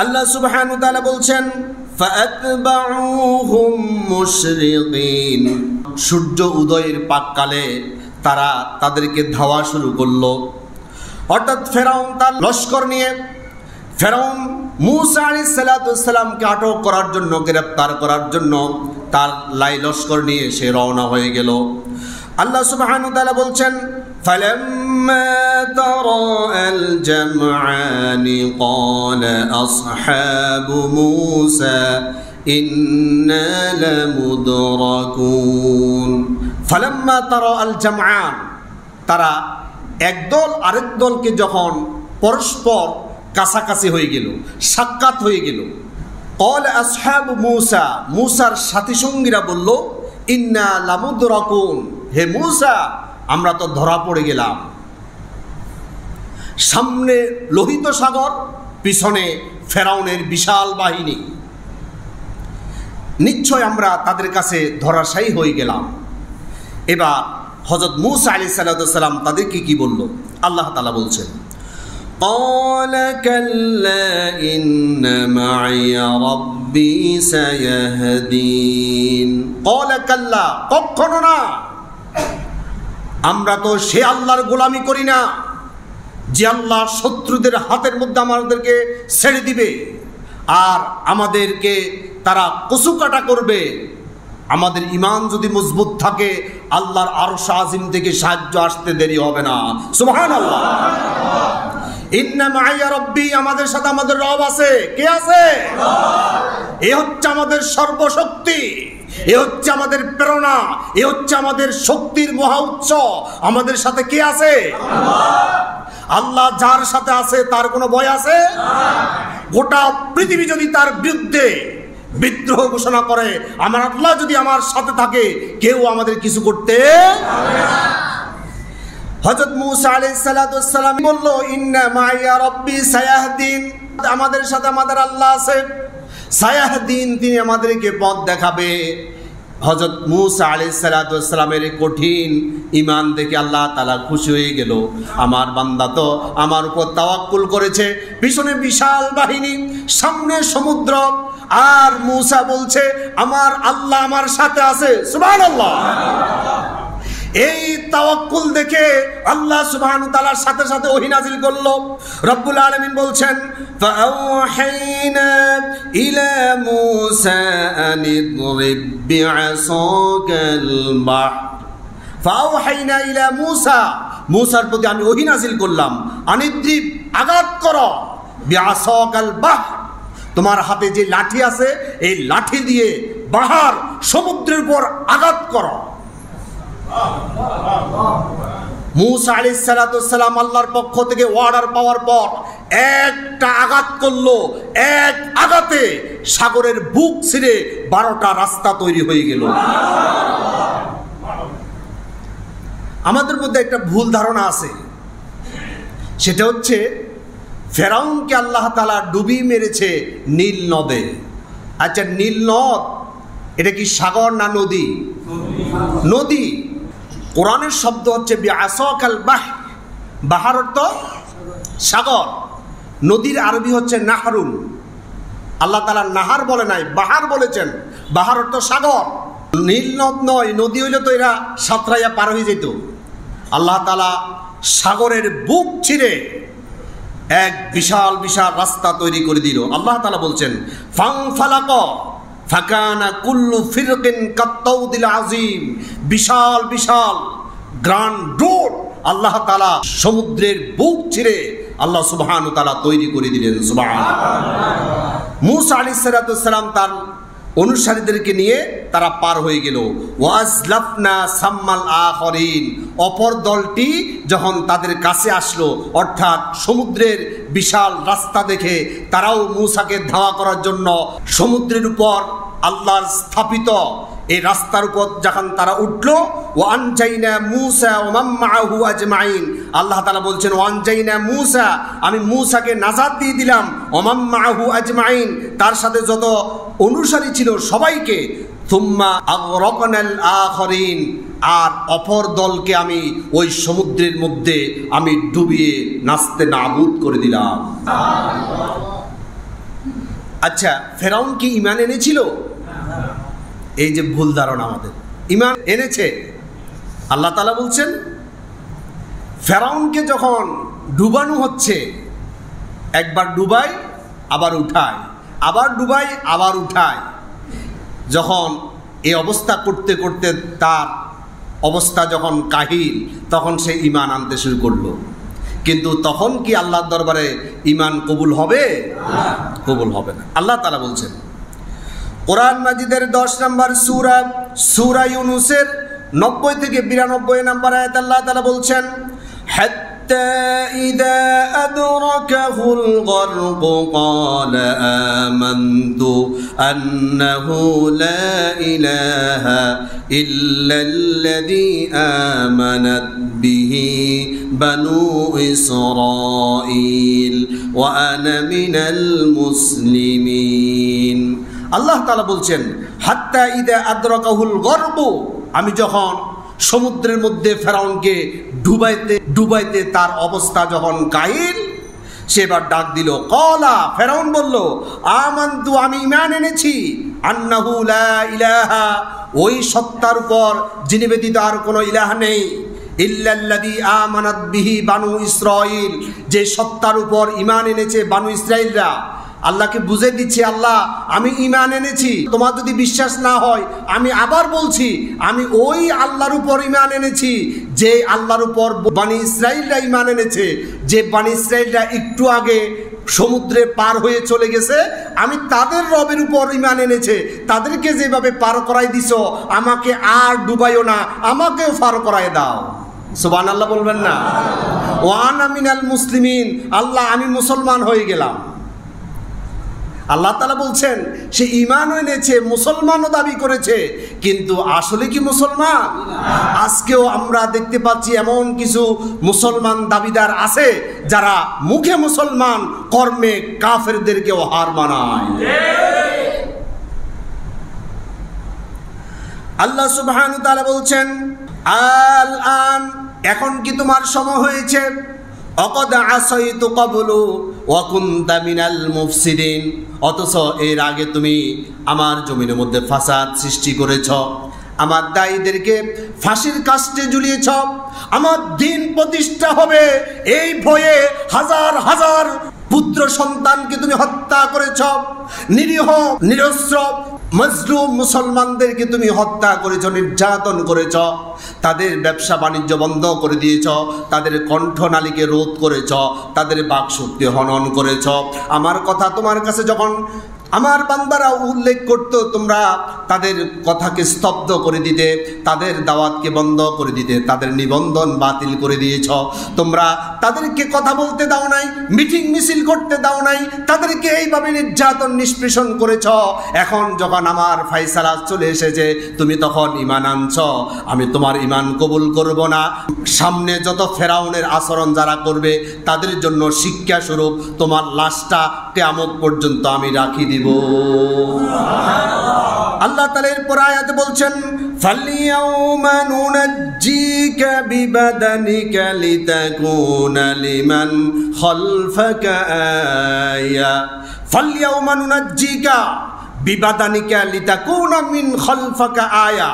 আল্লাহ সুবহানাহু ওয়া তাআলা বলছেন, ফাআতবাউহুম মুশরিকিন, সূর্য উদয়ের পাককালে তারা তাদেরকে ধাওয়া শুরু করলো। অর্থাৎ ফেরাউন তার লস্কর নিয়ে, ফেরাউন মূসা আলাইহিস সালাতু ওয়াস সালামকে আটক করার জন্য, গ্রেফতার করার জন্য তার লস্কর নিয়ে সে রওনা হয়ে গেল। আল্লাহ সুবহানাহু ওয়া তাআলা বলছেন, ফালাম্মা তারাআল জামআনি ক্বালা আসহাবু মূসা ইন্না লামুদরাকুন। ফালাম্মা তারাআল জামআন, তারা একদল আরেক দলকে যখন পরস্পর কাছাকাছি হয়ে গেল, সাক্ষাৎ হয়ে গেল, ক্বালা আসহাবু মূসা, মূসার সাথী সঙ্গীরা বলল, ইন্না লামুদরাকুন, হে মূসা আমরা তো ধরা পড়ে গেলাম। সামনে লোহিত সাগর, পিছনে ফেরাউনের বিশাল বাহিনী, নিশ্চয় আমরা তাদের কাছে ধরাশায়ী হয়ে গেলাম। এবার হযরত মূসা আলাইহিস সালাতু ওয়াস সালাম তাদেরকে কি বলল? আল্লাহ তাআলা বলছেন, ক্বালা কাল্লা ইন্না মা'ইয়া রাব্বী সায়াহদিন। ক্বালা কাল্লা, কখনো না, আমরা তো সে আল্লাহর গোলামি করি না যে আল্লাহ শত্রুদের হাতের মধ্যে আমাদেরকে ছেড়ে দিবে আর আমাদেরকে তারা কচুকাটা করবে। আমাদের ঈমান যদি মজবুত থাকে আল্লাহর আরশ আজিম থেকে সাহায্য আসতে দেরি হবে না। সুবহানাল্লাহ। ইন্না মা'ইয়া রাব্বী, আমাদের সাথে আমাদের রব আছে। কে আছে? এ হচ্ছে আমাদের সর্বশক্তি, এ হচ্ছে আমাদের প্রেরণা, এ হচ্ছে আমাদের শক্তির মহা উৎস। আমাদের সাথে কে আছে? আল্লাহ। যার সাথে আছে তার কোনো ভয় আছে? গোটা পৃথিবী যদি তার বিরুদ্ধে বিদ্রোহ ঘোষণা করে, আমার আল্লাহ যদি আমার সাথে থাকে, কেউ আমাদের কিছু করতে পারবে না। হযরত মূসা আলাইহিস সালাতু ওয়াস সালাম বলল, ইন্না মা'ইয়া রাব্বী সায়াহদিন, আমাদের সাথে আমাদের আল্লাহ আছে। সায়াহদিন, তিনি আমাদেরকে পথ দেখাবে। হযরত মূসা আলাইহিস সালাতু ওয়াস সালামের কঠিন ঈমান দেখে আল্লাহ তাআলা খুশি হয়ে গেল। আমার বান্দা তো আমার উপর তাওয়াক্কুল করেছে। পিছনে বিশাল বাহিনী, সামনে সমুদ্র, আর মূসা বলছে আমার আল্লাহ আমার সাথে আছে। সুবহানাল্লাহ। এই তাওয়াক্কুল দেখে আল্লাহ সুবহানাহু ওয়া তাআলার সাথে সাথে ওহী নাযিল করলো। রব্বুল আলামিন বলছেন, ফাআওহাইনা ইলা মূসা আন ইদরিব বিআসাকাল বাহর। ফাআওহাইনা ইলা মূসা, মূসার প্রতি আমি ওহী নাযিল করলাম, আন ইদরিব, আঘাত করো, বিআসাকাল বাহর, তোমার হাতে যে লাঠি আছে এই লাঠি দিয়ে বাহর, সমুদ্রের উপর আঘাত করো। মূসা আলাইহিস সালাতু ওয়াস সালাম আল্লাহর পক্ষ থেকে অর্ডার পাওয়ার পর একটা আঘাত করলো, এক আঘাতে সাগরের বুক ছিঁড়ে 12টা রাস্তা তৈরি হয়ে গেল। আমাদের মধ্যে একটা ভুল ধারণা আছে, সেটা হচ্ছে ফেরাউনকে আল্লাহ তাআলা ডুবিয়ে মেরেছে নীল নদে। আচ্ছা, নীল নদ এটা কি সাগর না নদী? নদী। কোরআনের শব্দ হচ্ছে বিআসাকাল বাহর, বাহর অর্থ সাগর, নদীর আরবি হচ্ছে নাহরুন। আল্লাহ তাআলা নাহার বলে নাই, বাহার বলেছেন। বাহার অর্থ সাগর, নীল নদ নয়। নদী হইলে তো এরা সাঁতরাইয়া পার হয়ে যেত। আল্লাহ তাআলা সাগরের বুক ছিঁড়ে এক বিশাল বিশাল রাস্তা তৈরি করে দিল। আল্লাহ তাআলা বলছেন, ফানফালাক ফাকানা কুল্লু ফিরকিন কাত্তাউদিল আযীম, বিশাল বিশাল গ্র্যান্ড রোড আল্লাহ তাআলা সমুদ্রের বুক ছিঁড়ে আল্লাহ সুবহানাহু ওয়া তাআলা তৈরি করে দিলেন। সুবহানাল্লাহ। মূসা আলাইহিস সালাতু ওয়াস সালাম তার অনুসারীদেরকে নিয়ে তারা পার হয়ে গেল। ওয়াজলাফনা সাম্মাল আখরিন, অপর দলটি যখন তাদের কাছে আসলো, অর্থাৎ সমুদ্রের বিশাল রাস্তা দেখে তারাও মূসাকে ধাওয়া করার জন্য সমুদ্রের উপর আল্লাহর স্থাপিত এই রাস্তার উপর যখন তারা উঠলো, ওয়ানজাইনা মূসা ওয়া মান মাআহু আজমাইন, আল্লাহ তাআলা বলছেন ওয়ানজাইনা মূসা, আমি মূসাকে নাজাত দিয়ে দিলাম, ওয়া মান মাআহু আজমাইন, তার সাথে যত অনুসারী ছিল সবাইকে। থুম্মা আগরাকনাল আখরিন, আর অপর দলকে আমি ওই সমুদ্রের মধ্যে আমি ডুবিয়ে নাস্তে নাবুদ করে দিলাম। আচ্ছা, ফেরাউন কি ঈমান এনেছিল? এই যে ভুল ধারণা আমাদের, ঈমান এনেছে। আল্লাহ তাআলা বলছেন ফেরাউনকে যখন ডুবানো হচ্ছে, একবার ডুবাই আবার উঠায়, আবার ডুবাই আবার উঠায়, যখন এই অবস্থা করতে করতে তার অবস্থা যখন কাহিল, তখন সে ঈমান আনতে শুরু করলো। কিন্তু তখন কি আল্লাহর দরবারে ঈমান কবুল হবে? কবুল হবে না। আল্লাহ তাআলা বলছেন কোরআন মাজিদের 10 নম্বর সূরা ইউনূসের 90 থেকে 92 নম্বর আয়াত আল্লাহ তাআলা বলছেন হাত্তা ইযা আদরাকাহুল গরক ক্বালা আমানতু আন্নাহু লা ইলাহা ইল্লাল্লাযী আমানাত বিহি বানু ইসরাঈল ওয়া আনা মিনাল মুসলিমিন। আল্লাহ তাআলা বলছেন হাত্তা ইযা আদরাকাহুল গরক, আমি যখন সমুদ্রের মধ্যে ফেরাউনকে ডুবাইতে তার অবস্থা যখন কাহিল, সে এবার ডাক দিল। ক্বালা, ফেরাউন বলল, আমানতু, আমি ঈমান এনেছি, আন্নাহু লা ইলাহা, ওই সত্তার উপর যিনি ব্যতীত আর কোনো ইলাহ নেই, ইল্লাল্লাযী আমানাত বিহি বানু ইসরাঈল, যে সত্তার উপর ঈমান এনেছে বানু ইসরাঈলরা। আল্লাহকে বুঝে দিচ্ছে, আল্লাহ আমি ঈমান এনেছি, তোমার যদি বিশ্বাস না হয় আমি আবার বলছি, আমি ওই আল্লাহর উপর ঈমান এনেছি যে আল্লাহর উপর বানি ইসরাঈলরা ঈমান এনেছে, যে বানি ইসরাঈলরা একটু আগে সমুদ্রে পার হয়ে চলে গেছে, আমি তাদের রবের উপর ঈমান এনেছে। তাদেরকে যেভাবে পার করাই দিছো, আমাকে আর ডুবাইও না, আমাকেও পার করাই দাও। সুবহানাল্লাহ বলবেন না? ওয়া আনা মিনাল মুসলিমিন, আল্লাহ আমি মুসলমান হয়ে গেলাম। আল্লাহ তাআলা বলছেন সে ঈমানও এনেছে, মুসলমানও দাবি করেছে, কিন্তু আসলে কি মুসলমান? আজকেও আমরা দেখতে পাচ্ছি এমন কিছু মুসলমান দাবিদার আছে যারা মুখে মুসলমান, কর্মে কাফেরদেরকেও হার মানায়। আল্লাহ সুবহানাহু ওয়া তাআলা বলছেন আল আন, এখন কি তোমার সময় হয়েছে, অকদ আসাইতু ক্বাবলু ওয়া কুনতা মিনাল মুফসিদিন, অথচ এর আগে তুমি আমার জমিনের মধ্যে ফাসাদ সৃষ্টি করেছ, আমার দায়ীদেরকে ফাঁসির কাস্টে ঝুলিয়েছ, আমার দ্বীন প্রতিষ্ঠা হবে এই ভয়ে হাজার হাজার পুত্র সন্তানকে তুমি হত্যা করেছ, নিরীহ নিরস্ত্র মজলুম মুসলমানদেরকে তুমি হত্যা করেছ, নির্যাতন করেছ, তাদের ব্যবসা বাণিজ্য বন্ধ করে দিয়েছ, তাদের কণ্ঠনালীকে রোধ করেছ, তাদের বাকশক্তি হনন করেছ। আমার কথা তোমার কাছে যখন আমার বান্দারা উল্লেখ করত, তোমরা তাদের কথাকে স্তব্ধ করে দিতে, তাদের দাওয়াতকে বন্ধ করে দিতে, তাদের নিবন্ধন বাতিল করে দিয়েছ। তোমরা তাদেরকে কথা বলতে দাও নাই, মিটিং মিছিল করতে দাও নাই, তাদেরকে এইভাবে নির্যাতন নিষ্পেষণ করেছ। এখন যখন আমার ফায়সালা চলে এসেছে, তুমি তখন ঈমান আনছ, আমি তোমার ঈমান কবুল করব না। সামনে যত ফেরাউনের আচরণ যারা করবে তাদের জন্য শিক্ষা স্বরূপ তোমার লাশটা কিয়ামত পর্যন্ত আমি রাখি দিব। আল্লাহ তাআলা এরপর আয়াতে বলছেন ফালইয়াউমা নুনাজ্জিকা বিবাদানিকা লিতাকুনা লিমান খালফাকা আয়া, ফালইয়াউমা নুনাজ্জিকা বিবাদানিকা লিতাকুনা মিন খালফাকা আয়া,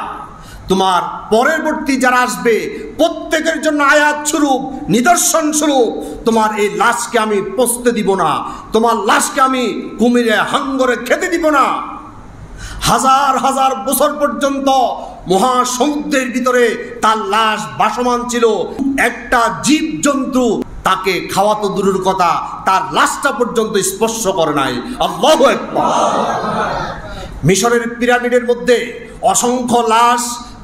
তোমার পরবর্তী যারা আসবে প্রত্যেকের জন্য আয়াত স্বরূপ, নিদর্শন স্বরূপ তোমার এই লাশকে আমি পচতে দিব না, তোমার লাশকে আমি কুমিরে হাঙ্গরে খেতে দিব না। হাজার হাজার বছর পর্যন্ত মহাসমুদ্রের ভিতরে তার লাশ ভাসমান ছিল, একটা জীব জন্তু তাকে খাওয়া তো দূরের কথা, তার লাশটা পর্যন্ত স্পর্শ করে নাই। আল্লাহু আকবার। মিশরের পিরামিডের মধ্যে অসংখ্য লাশ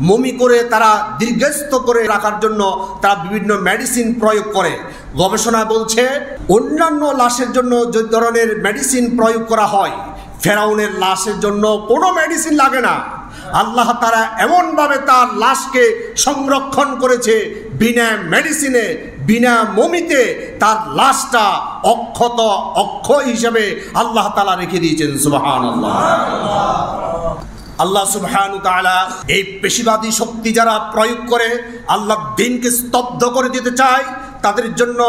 মমি করে তারা দীর্ঘস্থ করে রাখার জন্য তারা বিভিন্ন মেডিসিন প্রয়োগ করে। গবেষণা বলছে অন্যান্য লাশের জন্য যে ধরনের মেডিসিন প্রয়োগ করা হয়, ফেরাউনের লাশের জন্য কোনো মেডিসিন লাগে না। আল্লাহ তাআলা এমনভাবে তার লাশকে সংরক্ষণ করেছে, বিনা মেডিসিনে, বিনা মমিতে তার লাশটা অক্ষয় হিসেবে আল্লাহ তাআলা রেখে দিয়েছেন। সুবহানাল্লাহ। আল্লাহ সুবহানাহু ওয়া তাআলা এই পেশিবাদী শক্তি যারা প্রয়োগ করে আল্লাহর দ্বীনকে স্তব্ধ করে দিতে চায়, তাদের জন্য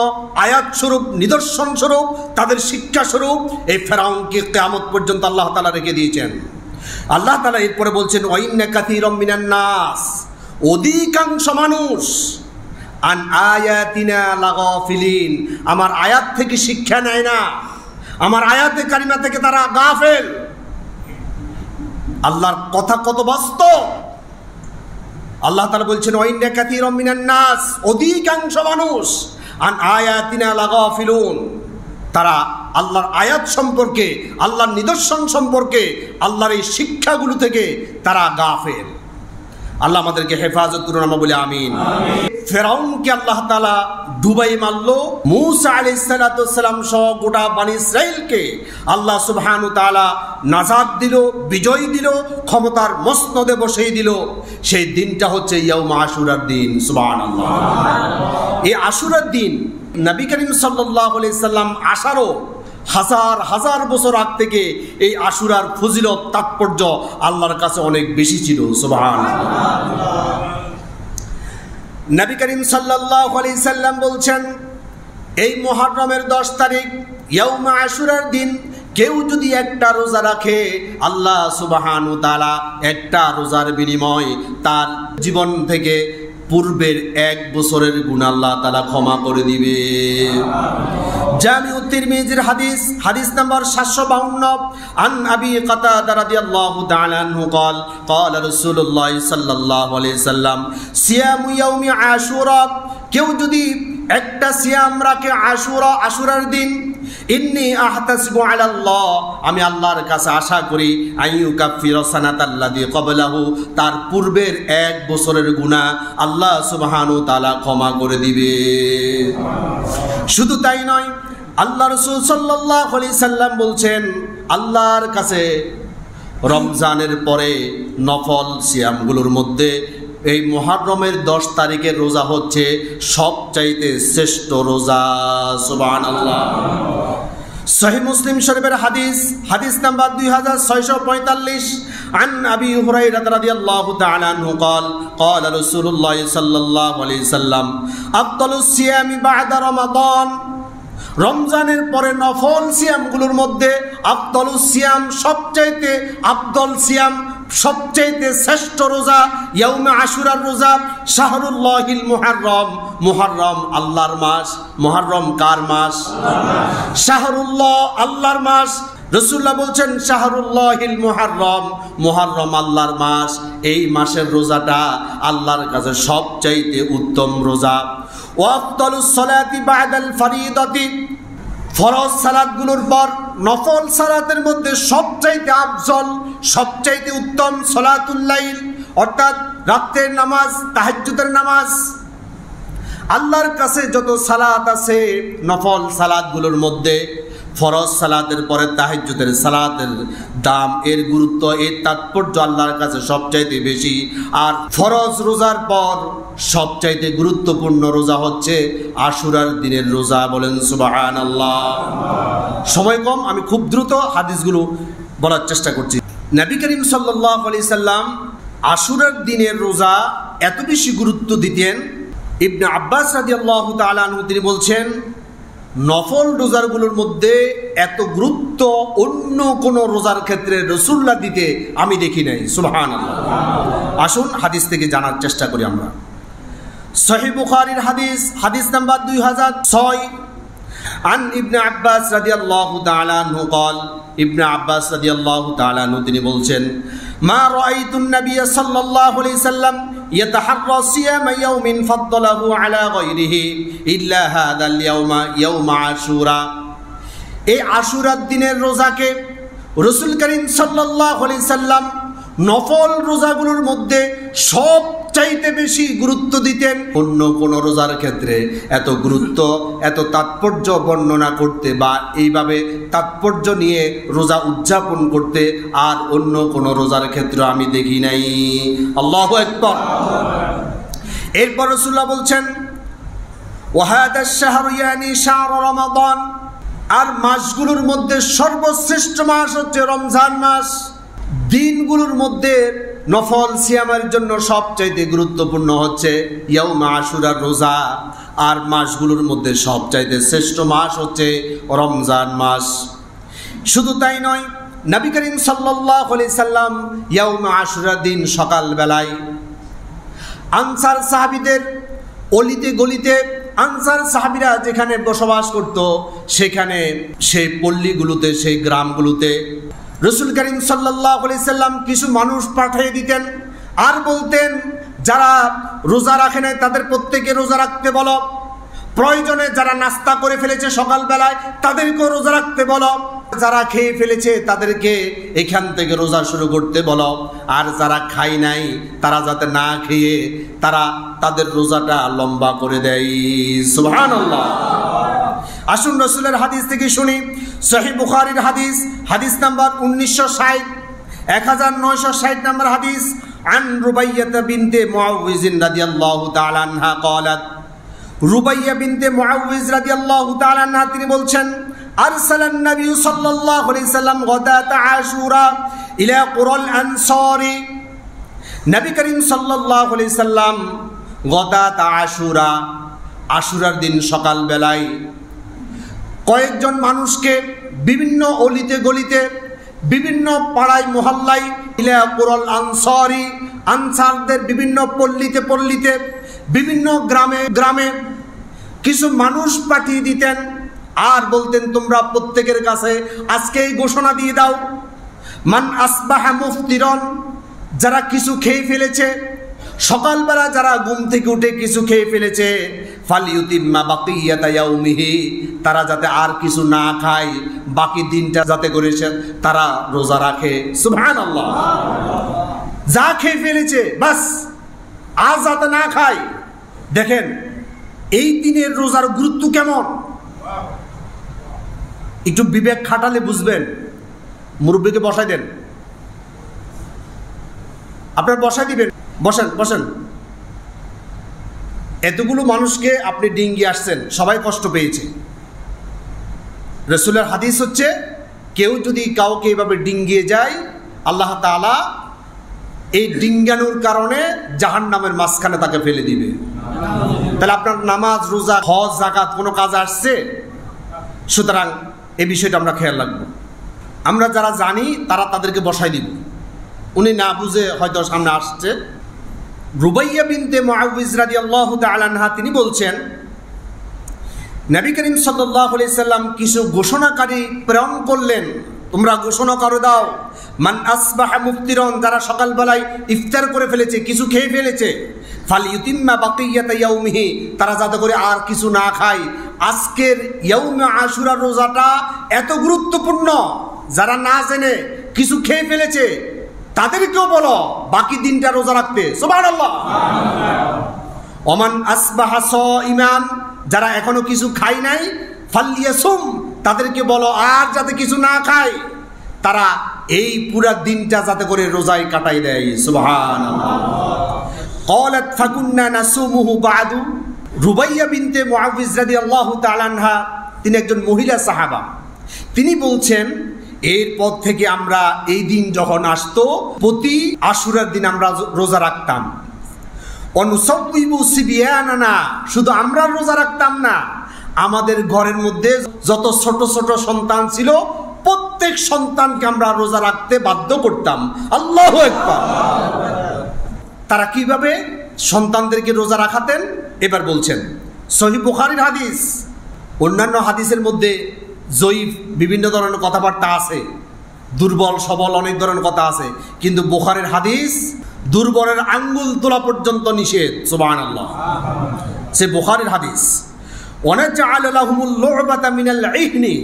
আয়াত স্বরূপ, নিদর্শন স্বরূপ, তাদের শিক্ষা স্বরূপ এই ফেরাউনকে কিয়ামত পর্যন্ত আল্লাহ তাআলা রেখে দিয়েছেন। আল্লাহ তাআলা এরপরে বলছেন ওয়াইন্না কাসীরাম মিনান নাস, অধিকাংশ মানুষ আন আয়াতিনা লাগাফিলিন, আমার আয়াত থেকে শিক্ষা নেয় না, আমার আয়াতে কারিমা থেকে তারা গাফেল। আল্লাহর কথা কত বাস্তব। আল্লাহ তাআলা বলছেন ওয়াইন্না কাসীরাম মিনান নাস, অধিকাংশ মানুষ আন আয়াতিনা লাগাফিলুন, তারা আল্লাহর আয়াত সম্পর্কে, আল্লাহর নিদর্শন সম্পর্কে, আল্লাহর এই শিক্ষাগুলো থেকে তারা গাফেল। আল্লাহ আমাদেরকে হেফাজত করুন, আমরা বলি আমিন। ফেরাউনকে আল্লাহ তাআলা ডুবাই মারলো, মূসা আলাইহিস সালাতু ওয়াস সালাম সহ গোটা বনি ইসরাইলকে আল্লাহ সুবহানাহু ওয়া তাআলা নাজাত দিল, বিজয় দিল, ক্ষমতার মসনদে বসিয়ে দিল। সেই দিনটা হচ্ছে ইয়াউম আশুরার দিন। সুবহানাল্লাহ। এই আশুরার দিন নবী করিম সাল্লাল্লাহু আলাইহি সাল্লাম আসারও হাজার হাজার বছর আগ থেকে এই আশুরার ফজিলত, তাৎপর্য আল্লাহর কাছে অনেক বেশি ছিল। সুবহানাল্লাহ। নবী করিম সাল্লাল্লাহু আলাইহি সাল্লাম বলছেন, এই মুহররমের 10 তারিখ ইয়াউম আশুরার দিন কেউ যদি একটা রোজা রাখে, আল্লাহ সুবহানাহু ওয়া তাআলা একটা রোজার বিনিময় তার জীবন থেকে পূর্বের 1 বছরের গুনাহ আল্লাহ তাআলা ক্ষমা করে দিবে। জামিউত তিরমিজির হাদিস, হাদিস নাম্বার 752, আন আবি কাতাদা রাদিয়াল্লাহু তাআলা আনহু قال قال رسول الله সাল্লাল্লাহু আলাইহি সাল্লাম সিয়ামু ইয়াউমি আশুরা, কেউ যদি একটা সিয়াম রাখে আশুরা, আশুরার দিন, ইন্নী আহতাসিবু আলাল্লাহ, আমি আল্লাহর কাছে আশা করি আইয়ুকাফিরা সানাতাল্লাযী ক্বাবলাহু, তার পূর্বের 1 বছরের গুনাহ আল্লাহ সুবহানাহু ওয়া তাআলা ক্ষমা করে দিবে। শুধু তাই নয়, আল্লাহ রাসূল সাল্লাল্লাহু আলাইহি সাল্লাম বলছেন, আল্লাহর কাছে রমজানের পরে নফল সিয়ামগুলোর মধ্যে এই মুহররমের 10 তারিখের রোজা হচ্ছে সবচাইতে শ্রেষ্ঠ রোজা। সুবহানাল্লাহ। সহিহ মুসলিম শরীফের হাদিস, হাদিস নাম্বার 2645, আন আবি হুরায়রা রাদিয়াল্লাহু তাআলা আনহু قال قال رسول الله সাল্লাল্লাহু আলাইহি সাল্লাম আফদালুস সিয়ামি বা'দা রমাদান, রমজানের পরে নফল সিয়ামগুলোর মধ্যে আফদালুস সিয়াম, সবচাইতে আফদল সিয়াম, সবচাইতে শ্রেষ্ঠ রোজা ইয়াউমে আশুরার রোজা। শাহরুল্লাহিল মুহররম, মুহররম আল্লাহর মাস। মুহররম কার মাস? শাহরুল্লাহ, আল্লাহর মাস। রাসূলুল্লাহ বলছেন শাহরুল্লাহিল মুহররম, মুহররম আল্লাহর মাস। এই মাসের রোজাটা আল্লাহর কাছে সবচাইতে উত্তম রোজা। ওয়া আফদালুস সালাতি বা'দাল ফরিদাতি, ফরজ সালাতগুলোর পর নফল সালাতের মধ্যে সবচাইতে আফজল, সবচাইতে উত্তম সালাতুল লাইল, অর্থাৎ রাতের নামাজ, তাহাজ্জুদের নামাজ। আল্লাহর কাছে যত সালাত আছে নফল সালাতগুলোর মধ্যে ফরজ সালাতের পরে তাহাজ্জুদের সালাতের দাম, এর গুরুত্ব, এর তাৎপর্য আল্লাহর কাছে সবচাইতে বেশি। আর ফরজ রোজার পর সবচাইতে গুরুত্বপূর্ণ রোজা হচ্ছে আশুরার দিনের রোজা। বলেন সুবহানাল্লাহ। সময় কম, আমি খুব দ্রুত হাদিসগুলো বলার চেষ্টা করছি। নবী করিম সাল্লাল্লাহু আলাইহি সাল্লাম আশুরার দিনের রোজা এত বেশি গুরুত্ব দিতেন, ইবনে আব্বাস রাদিয়াল্লাহু তাআলা আনহু তিনি বলছেন, নফল রোজারগুলোর মধ্যে এত গুরুত্ব অন্য কোন রোজার ক্ষেত্রে রাসূলুল্লাহ দিতে আমি দেখি নাই। সুবহানাল্লাহ। আসুন হাদিস থেকে জানার চেষ্টা করি আমরা। সহিহ বুখারীর হাদিস, হাদিস নাম্বার 2006, আন ইবনে আব্বাস রাদিয়াল্লাহু তাআলা আনহু قال, ইবনে আব্বাস রাদিয়াল্লাহু তাআলা আনহু তিনি বলছেন, মা রাআইতুন নবী সাল্লাল্লাহু আলাইহি সাল্লাম ইয়াতাহাররা সিয়ামা ইয়াউমিন ফাদ্দালাহু আলা গায়রিহি ইল্লা হাদাল ইয়াউমা ইয়াউম আশুরা। এই আশুরার দিনের রোজাকে রাসূল করিম সাল্লাল্লাহু আলাইহি সাল্লাম নফল রোজাগুলোর মধ্যে সবচাইতে বেশি গুরুত্ব দিতেন। অন্য কোন রোজার ক্ষেত্রে এত গুরুত্ব, এত তাৎপর্য বর্ণনা করতে বা এইভাবে তাৎপর্য নিয়ে রোজা উদযাপন করতে আর অন্য কোন রোজার ক্ষেত্রে আমি দেখি নাই। আল্লাহু আকবার। এরপর রাসূলুল্লাহ বলছেন, ওয়াহাদা শাহরু ইয়ানি শাহরু রমাদান, আর মাসগুলোর মধ্যে সর্বশ্রেষ্ঠ মাস হচ্ছে রমজান মাস। দিনগুলোর মধ্যে নফল সিয়ামের জন্য সবচাইতে গুরুত্বপূর্ণ হচ্ছে ইয়াউমে আশুরার রোজা, আর মাসগুলোর মধ্যে সবচাইতে শ্রেষ্ঠ মাস হচ্ছে রমজান মাস। শুধু তাই নয়, নবী করিম সাল্লাল্লাহু আলাইহি সাল্লাম ইয়াউমে আশুরার দিন সকালবেলায় আনসার সাহাবীদের অলিতে গলিতে, আনসার সাহাবীরা যেখানে বসবাস করত সেখানে, সেই পল্লীগুলোতে, সেই গ্রামগুলোতে রাসূল করিম সাল্লাল্লাহু আলাইহি সাল্লাম কিছু মানুষ পাঠিয়ে দিতেন আর বলতেন, যারা রোজা রাখে নাই তাদের প্রত্যেকে রোজা রাখতে বলো, প্রয়োজনে যারা নাস্তা করে ফেলেছে সকালবেলায় তাদেরকেও রোজা রাখতে বলো, যারা খেয়ে ফেলেছে তাদেরকে এখান থেকে রোজা শুরু করতে বলো, আর যারা খায় নাই তারা যাতে না খেয়ে তারা তাদের রোজাটা লম্বা করে দেয়। সুবহানাল্লাহ। আসুন রাসূলের হাদিস থেকে শুনি। সহিহ বুখারীর হাদিস, হাদিস নাম্বার 1960, 1960 নম্বর হাদিস। আন রুবাইয়াহ বিনতে মুআউযিজ রাদিয়াল্লাহু তাআলা আনহা ক্বালাত, রুবাইয়া বিনতে মুআউযিজ রাদিয়াল্লাহু তাআলা আনহা তিনি বলছেন, আরসালান নবী সাল্লাল্লাহু আলাইহি সাল্লাম গাদাত আশুরা ইলা কুরাল আনসারি, নবী করিম সাল্লাল্লাহু আলাইহি সাল্লাম গাদাত আশুরা, আশুরার দিন সকালবেলায় কয়েকজন মানুষকে বিভিন্ন অলিতে গলিতে, বিভিন্ন পাড়ায় মহল্লায়, ইলা কুরাল আনসারি, আনসারদের বিভিন্ন পল্লীতে পল্লীতে, বিভিন্ন গ্রামে গ্রামে কিছু মানুষ পাঠিয়ে দিতেন আর বলতেন, তোমরা প্রত্যেকের কাছে আজকেই ঘোষণা দিয়ে দাও, মান আসবাহা মুফতিরন, যারা কিছু খেয়ে ফেলেছে সকালবেলা, যারা ঘুম থেকে উঠে কিছু খেয়ে ফেলেছে, ফালিউতিম্মা বাকিয়াতা ইয়াউমিহি, তারা যাতে আর কিছু না খায়, বাকি দিনটা যাতে করে তারা রোজা রাখে। সুবহানাল্লাহ। যা খেয়ে ফেলেছে বাস আর যাতে না খায়। দেখেন এই দিনের রোজার গুরুত্ব কেমন, একটু বিবেক খাটালে বুঝবেন। মুরব্বীকে বসাই দেন, আপনার বসাই দিবেন, বসেন বসেন। এতগুলো মানুষকে আপনি ডিঙ্গিয়ে আসছেন, সবাই কষ্ট পেয়েছে। রাসূলের হাদিস হচ্ছে, কেউ যদি কাউকে এইভাবে ডিঙ্গিয়ে যায়, আল্লাহ তাআলা এই ডিঙ্গানোর কারণে জাহান্নামের মাঝখানে তাকে ফেলে দিবে। তাহলে আপনার নামাজ, রোজা, হজ, যাকাত কোনো কাজ আসছে? সুতরাং এই বিষয়টা আমরা খেয়াল রাখবো। আমরা যারা জানি তারা তাদেরকে বসাই দিব, উনি না বুঝে হয়তো সামনে আসছে। রুবাইয়া বিনতে মুআউযিজ রাদিয়াল্লাহু তাআলা আনহা তিনি বলছেন, নবী করিম সাল্লাল্লাহু আলাইহি সাল্লাম কিছু ঘোষণাকারী প্রেরণ করলেন, তোমরা ঘোষণা করে দাও, মান আসবাহা মুফতিরন, যারা সকালবেলায় ইফতার করে ফেলেছে, কিছু খেয়ে ফেলেছে, ফালিউতিম্মা বাকিয়াতা ইয়াউমিহি, তারা যাতে করে আর কিছু না খায়। আজকের ইয়াউমে আশুরার রোজাটা এত গুরুত্বপূর্ণ, যারা না জেনে কিছু খেয়ে ফেলেছে তাদেরকেও বলো বাকি দিনটা রোজা রাখতে। সুবহানাল্লাহ। ওমান আসবাহা সাইমান, যারা এখনো কিছু খায় নাই, ফালিয়াসুম, তাদেরকে বলো আর যাতে কিছু না খায়, তারা এই পুরা দিনটা যাতে করে রোজায় কাটাই দেয়। সুবহানাল্লাহ। ক্বালাত ফাকুন্না নাসুমুহু বাদু, রুবাইয়া বিনতে মুআউযিজ রাদিয়াল্লাহু তাআলা আনহা তিনি একজন মহিলা সাহাবা, তিনি বলছেন, এরপর থেকে আমরা এই দিন যখন আসতো প্রতি আশুরার দিন আমরা রোজা রাখতাম। অনুসাব্বিবু সিবিয়ানানা, শুধু আমরা রোজা রাখতাম না, আমাদের ঘরের মধ্যে যত ছোট ছোট সন্তান ছিল প্রত্যেক সন্তানকে আমরা রোজা রাখতে বাধ্য করতাম। আল্লাহু আকবার। তারা কিভাবে সন্তানদেরকে রোজা রাখাতেন এবার বলছেন। সহিহ বুখারীর হাদিস, অন্যান্য হাদিসের মধ্যে জয়ীফ বিভিন্ন ধরনের কথাবার্তা আছে, দুর্বল সবল অনেক ধরনের কথা আছে, কিন্তু বুখারীর হাদিস দুর্বলের আঙ্গুল তোলা পর্যন্ত নিষেধ। সুবহানাল্লাহ। সে বুখারীর হাদিস। ওয়ানাজআল লাহুমুল লু'বাতা মিনাল ইহনি,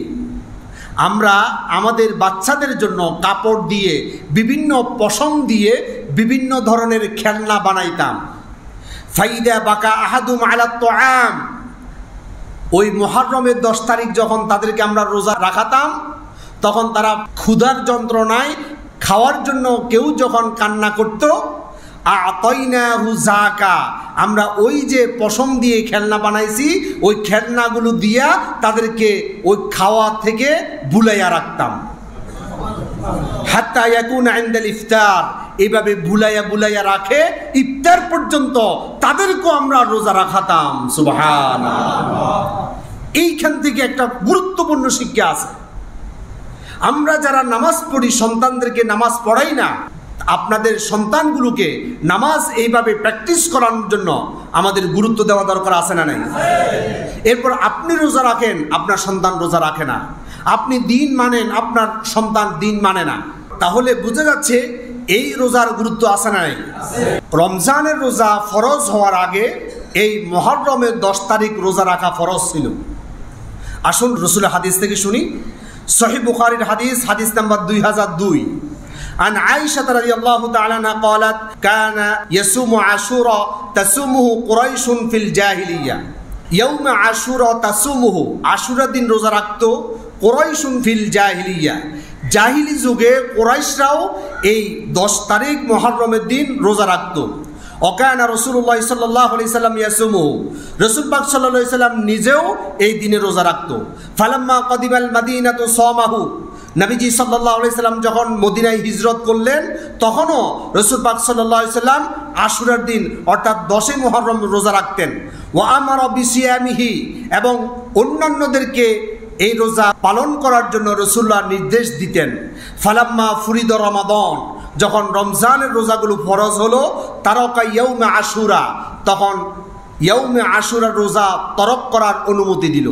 আমরা আমাদের বাচ্চাদের জন্য কাপড় দিয়ে, বিভিন্ন পশম দিয়ে বিভিন্ন ধরনের খেলনা বানাইতাম। ফাইদা বাকা আহাদুম আলা তুআম, ওই মুহররমের 10 তারিখ যখন তাদেরকে আমরা রোজা রাখাতাম, তখন তারা ক্ষুধার যন্ত্রণায় খাওয়ার জন্য কেউ যখন কান্না করত, আতাইনাহু যাকা, আমরা ওই যে পশম দিয়ে খেলনা বানাইছি ওই খেলনাগুলো দিয়া তাদেরকে ওই খাওয়া থেকে বুলাইয়া রাখতাম। হাত্তা ইয়াকুনা ইনদাল ইফতার, এইভাবে বুলাইয়া বুলাইয়া রাখে ইফতার পর্যন্ত তাদেরকেও আমরা রোজা রাখাতাম। সুবহানাল্লাহ। এইখান থেকে একটা গুরুত্বপূর্ণ শিক্ষা আছে। আমরা যারা নামাজ পড়ি, সন্তানদেরকে নামাজ পড়াই না, আপনাদের সন্তানগুলোকে নামাজ এইভাবে প্র্যাকটিস করানোর জন্য আমাদের গুরুত্ব দেওয়া দরকার আছে না নাই? এরপর আপনি রোজা রাখেন, আপনার সন্তান রোজা রাখে না। আপনি দিন মানেন, আপনার সন্তান দিন মানে না। তাহলে বুঝা যাচ্ছে এই রোজার গুরুত্ব আছে না নাই? রমজানের রোজা ফরজ হওয়ার আগে এই মুহররমের 10 তারিখ রোজা রাখা ফরজ ছিল। আসুন রাসূলের হাদিস থেকে শুনি। সহিহ বুখারীর হাদিস, হাদিস নাম্বার 2002। عن عائشة رضي الله تعالى عنها قالت كان يصوم عاشوراء تصومه قريش في الجاهلية يوم عاشوراء تصومه عاشورا দিন রোজা রাখতো কুরাইশ ফিল জাহিলিয়া, জাহিলি যুগে কুরাইশরাও এই 10 তারিখ মুহররমের দিন রোজা রাখতো। ওকানা রাসূলুল্লাহ সাল্লাল্লাহু আলাইহি সাল্লাম ইয়াসুমু, রাসূল পাক সাল্লাল্লাহু আলাইহি সাল্লাম নিজেও এই দিনে রোজা রাখতো। ফালাম্মা কাদিমাল মাদিনাতু সামাহু, নবীজি সাল্লাল্লাহু আলাইহি সাল্লাম যখন মদিনায় হিজরত করলেন তখনও রাসূল পাক সাল্লাল্লাহু আলাইহি সাল্লাম আশুরার দিন অর্থাৎ 10 মুহররম রোজা রাখতেন। ওয়া আমারা বিসিয়ামিহি, এবং অন্যান্যদেরকে এই রোজা পালন করার জন্য রাসূলুল্লাহ নির্দেশ দিতেন। ফালাম্মা ফুরিদ রমাদান, যখন রমজানের রোজাগুলো ফরজ হলো, তারকা ইয়াউমে আশুরা, তখন ইয়াউমে আশুরার রোজা তরক করার অনুমতি দিল।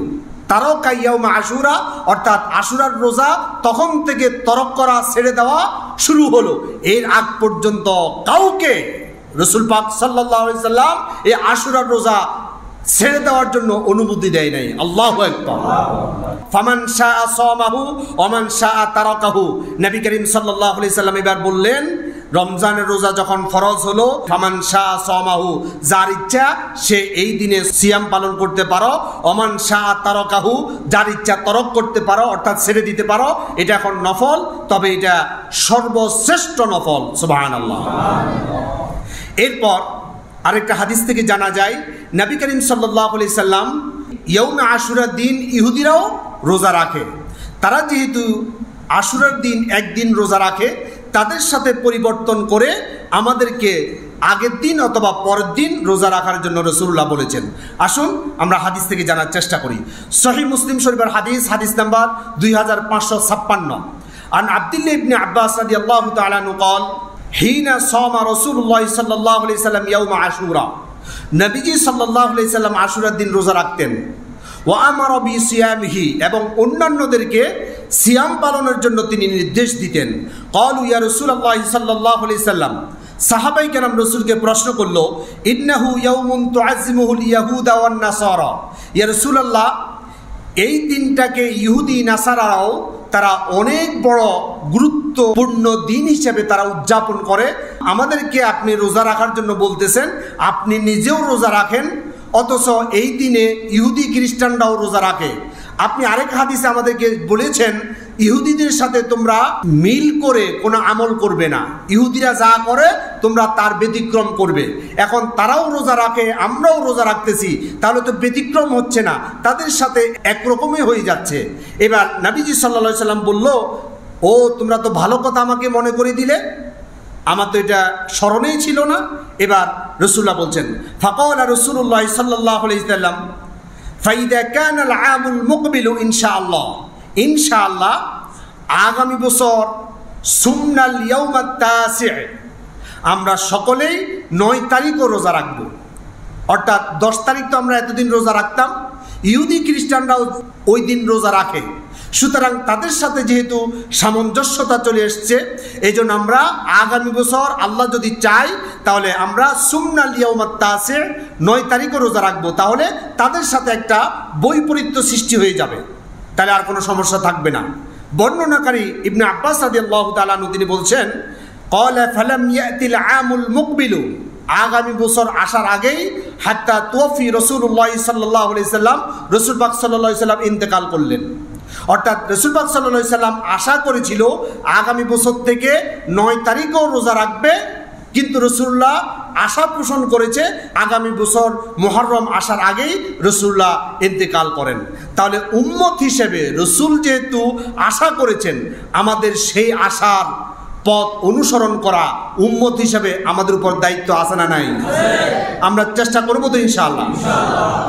তারকা ইয়াউমে আশুরা অর্থাৎ আশুরার রোজা তখন থেকে তরক করা, ছেড়ে দেওয়া শুরু হলো। এর আগ পর্যন্ত কাউকে রাসূল পাক সাল্লাল্লাহু আলাইহি সাল্লাম এই আশুরার রোজা ছেড়ে দেওয়ার জন্য অনুমতি দেয় নাই। আল্লাহু আকবার। ফামান শাআ সামাহু ওয়া মান শাআ তারাকাহু, নবী করিম সাল্লাল্লাহু আলাইহি সাল্লাম এবার বললেন রমজানের রোজা যখন ফরজ হলো, ফামান শাআ সামাহু, যার ইচ্ছা সে এই দিনে সিয়াম পালন করতে পারো, ওমান শাআ তারাকাহু, যার ইচ্ছা তরক করতে পারো অর্থাৎ ছেড়ে দিতে পারো। এটা এখন নফল, তবে এটা সর্বশ্রেষ্ঠ নফল। সুবহানাল্লাহ। এরপর আরেকটা হাদিস থেকে জানা যায় নবী করিম সাল্লাল্লাহু আলাইহি সাল্লাম ইয়াউমে আশুরার দিন ইহুদিরাও রোজা রাখে। তারা যেহেতু আশুরার দিন একদিন রোজা রাখে, তাদের সাথে পরিবর্তন করে আমাদেরকে আগের দিন অথবা পরের দিন রোজা রাখার জন্য রাসূলুল্লাহ বলেছেন। আসুন আমরা হাদিস থেকে জানার চেষ্টা করি। সহিহ মুসলিম শরীফের হাদিস, হাদিস নাম্বার 2556। আন আব্দুল্লাহ ইবনে আব্বাস রাদিয়াল্লাহু তাআলা আনহু قال حين صام رسول الله صلى الله عليه وسلم يوم عاشوراء, নবীজি সাল্লাল্লাহু আলাইহি সাল্লাম আশুরার দিন রোজা রাখতেন। ওয়া আমারা বিসিয়ামিহি, এবং অন্যান্যদেরকে সিয়াম পালনের জন্য তিনি নির্দেশ দিতেন। ক্বালু ইয়া রাসূলুল্লাহ সাল্লাল্লাহু আলাইহি সাল্লাম, সাহাবায়ে কেরাম রাসূলকে প্রশ্ন করলো, ইন্নাহু ইয়াউমুন তুআজ্জিমুহুল ইয়াহুদা ওয়ান নাসারা, ইয়া রাসূলুল্লাহ এই দিনটাকে ইহুদি নাসারাও তারা অনেক বড় গুরুত্বপূর্ণ দিন হিসেবে তারা উদযাপন করে, আমাদেরকে আপনি রোজা রাখার জন্য বলতেছেন, আপনি নিজেও রোজা রাখেন, অথচ এই দিনে ইহুদি খ্রিস্টানরাও রোজা রাখে। আপনি আরেক হাদিসে আমাদেরকে বলেছেন ইহুদিদের সাথে তোমরা মিল করে কোনো আমল করবে না, ইহুদিরা যা করে তোমরা তার ব্যতিক্রম করবে। এখন তারাও রোজা রাখে, আমরাও রোজা রাখতেছি, তাহলে তো ব্যতিক্রম হচ্ছে না, তাদের সাথে একরকমই হয়ে যাচ্ছে। এবার নবীজি সাল্লাল্লাহু আলাইহি সাল্লাম বলল, ও তোমরা তো ভালো কথা আমাকে মনে করে দিলে, আমার তো এটা স্মরণেই ছিল না। এবার রাসূলুল্লাহ বলছেন, ফাকালা রাসূলুল্লাহ সাল্লাল্লাহু আলাইহি সাল্লাম ফাইদা কানাল আমুল মুকবিলু ইনশাআল্লাহ, ইনশাআল্লাহ আগামী বছর সুমনাল ইয়াউমাত তাসি', আমরা সকলেই 9 তারিখও রোজা রাখব। অর্থাৎ 10 তারিখ তো আমরা এতদিন রোজা রাখতাম, ইহুদি খ্রিস্টানরাও ওই দিন রোজা রাখে, সুতরাং তাদের সাথে যেহেতু সামঞ্জস্যতা চলে এসছে, এই জন্য আমরা আগামী বছর আল্লাহ যদি চাই তাহলে আমরা সুমনাল ইয়াউমাত তাসি', 9 তারিখও রোজা রাখবো। তাহলে তাদের সাথে একটা বৈপরীত্য সৃষ্টি হয়ে যাবে, তাহলে আর কোনো সমস্যা থাকবে না। বর্ণনাকারী ইবনে আব্বাস রাদিয়াল্লাহু তাআলা আনহু তিনি বলছেন, ক্বালা ফালাম ইয়াতিল আমুল মুকবিলু, আগামী বছর আসার আগেই হাত্তা তুওফি রাসূলুল্লাহ সাল্লাল্লাহু আলাইহি সাল্লাম, রাসূল পাক সাল্লাল্লাহু আলাইহি সাল্লাম ইন্তেকাল করলেন। অর্থাৎ রাসূল পাক সাল্লাল্লাহু আলাইহি সাল্লাম আশা করেছিল আগামী বছর থেকে 9 তারিখও রোজা রাখবে, কিন্তু রাসূলুল্লাহ আশা পোষণ করেছে আগামী বছর মুহররম আসার আগেই রাসূলুল্লাহ ইন্তেকাল করেন। তাহলে উম্মত হিসেবে রাসূল যেহেতু আশা করেছেন, আমাদের সেই আশার পথ অনুসরণ করা উম্মত হিসেবে আমাদের উপর দায়িত্ব আছে না নাই? আমরা চেষ্টা করবো তো ইনশাআল্লাহ।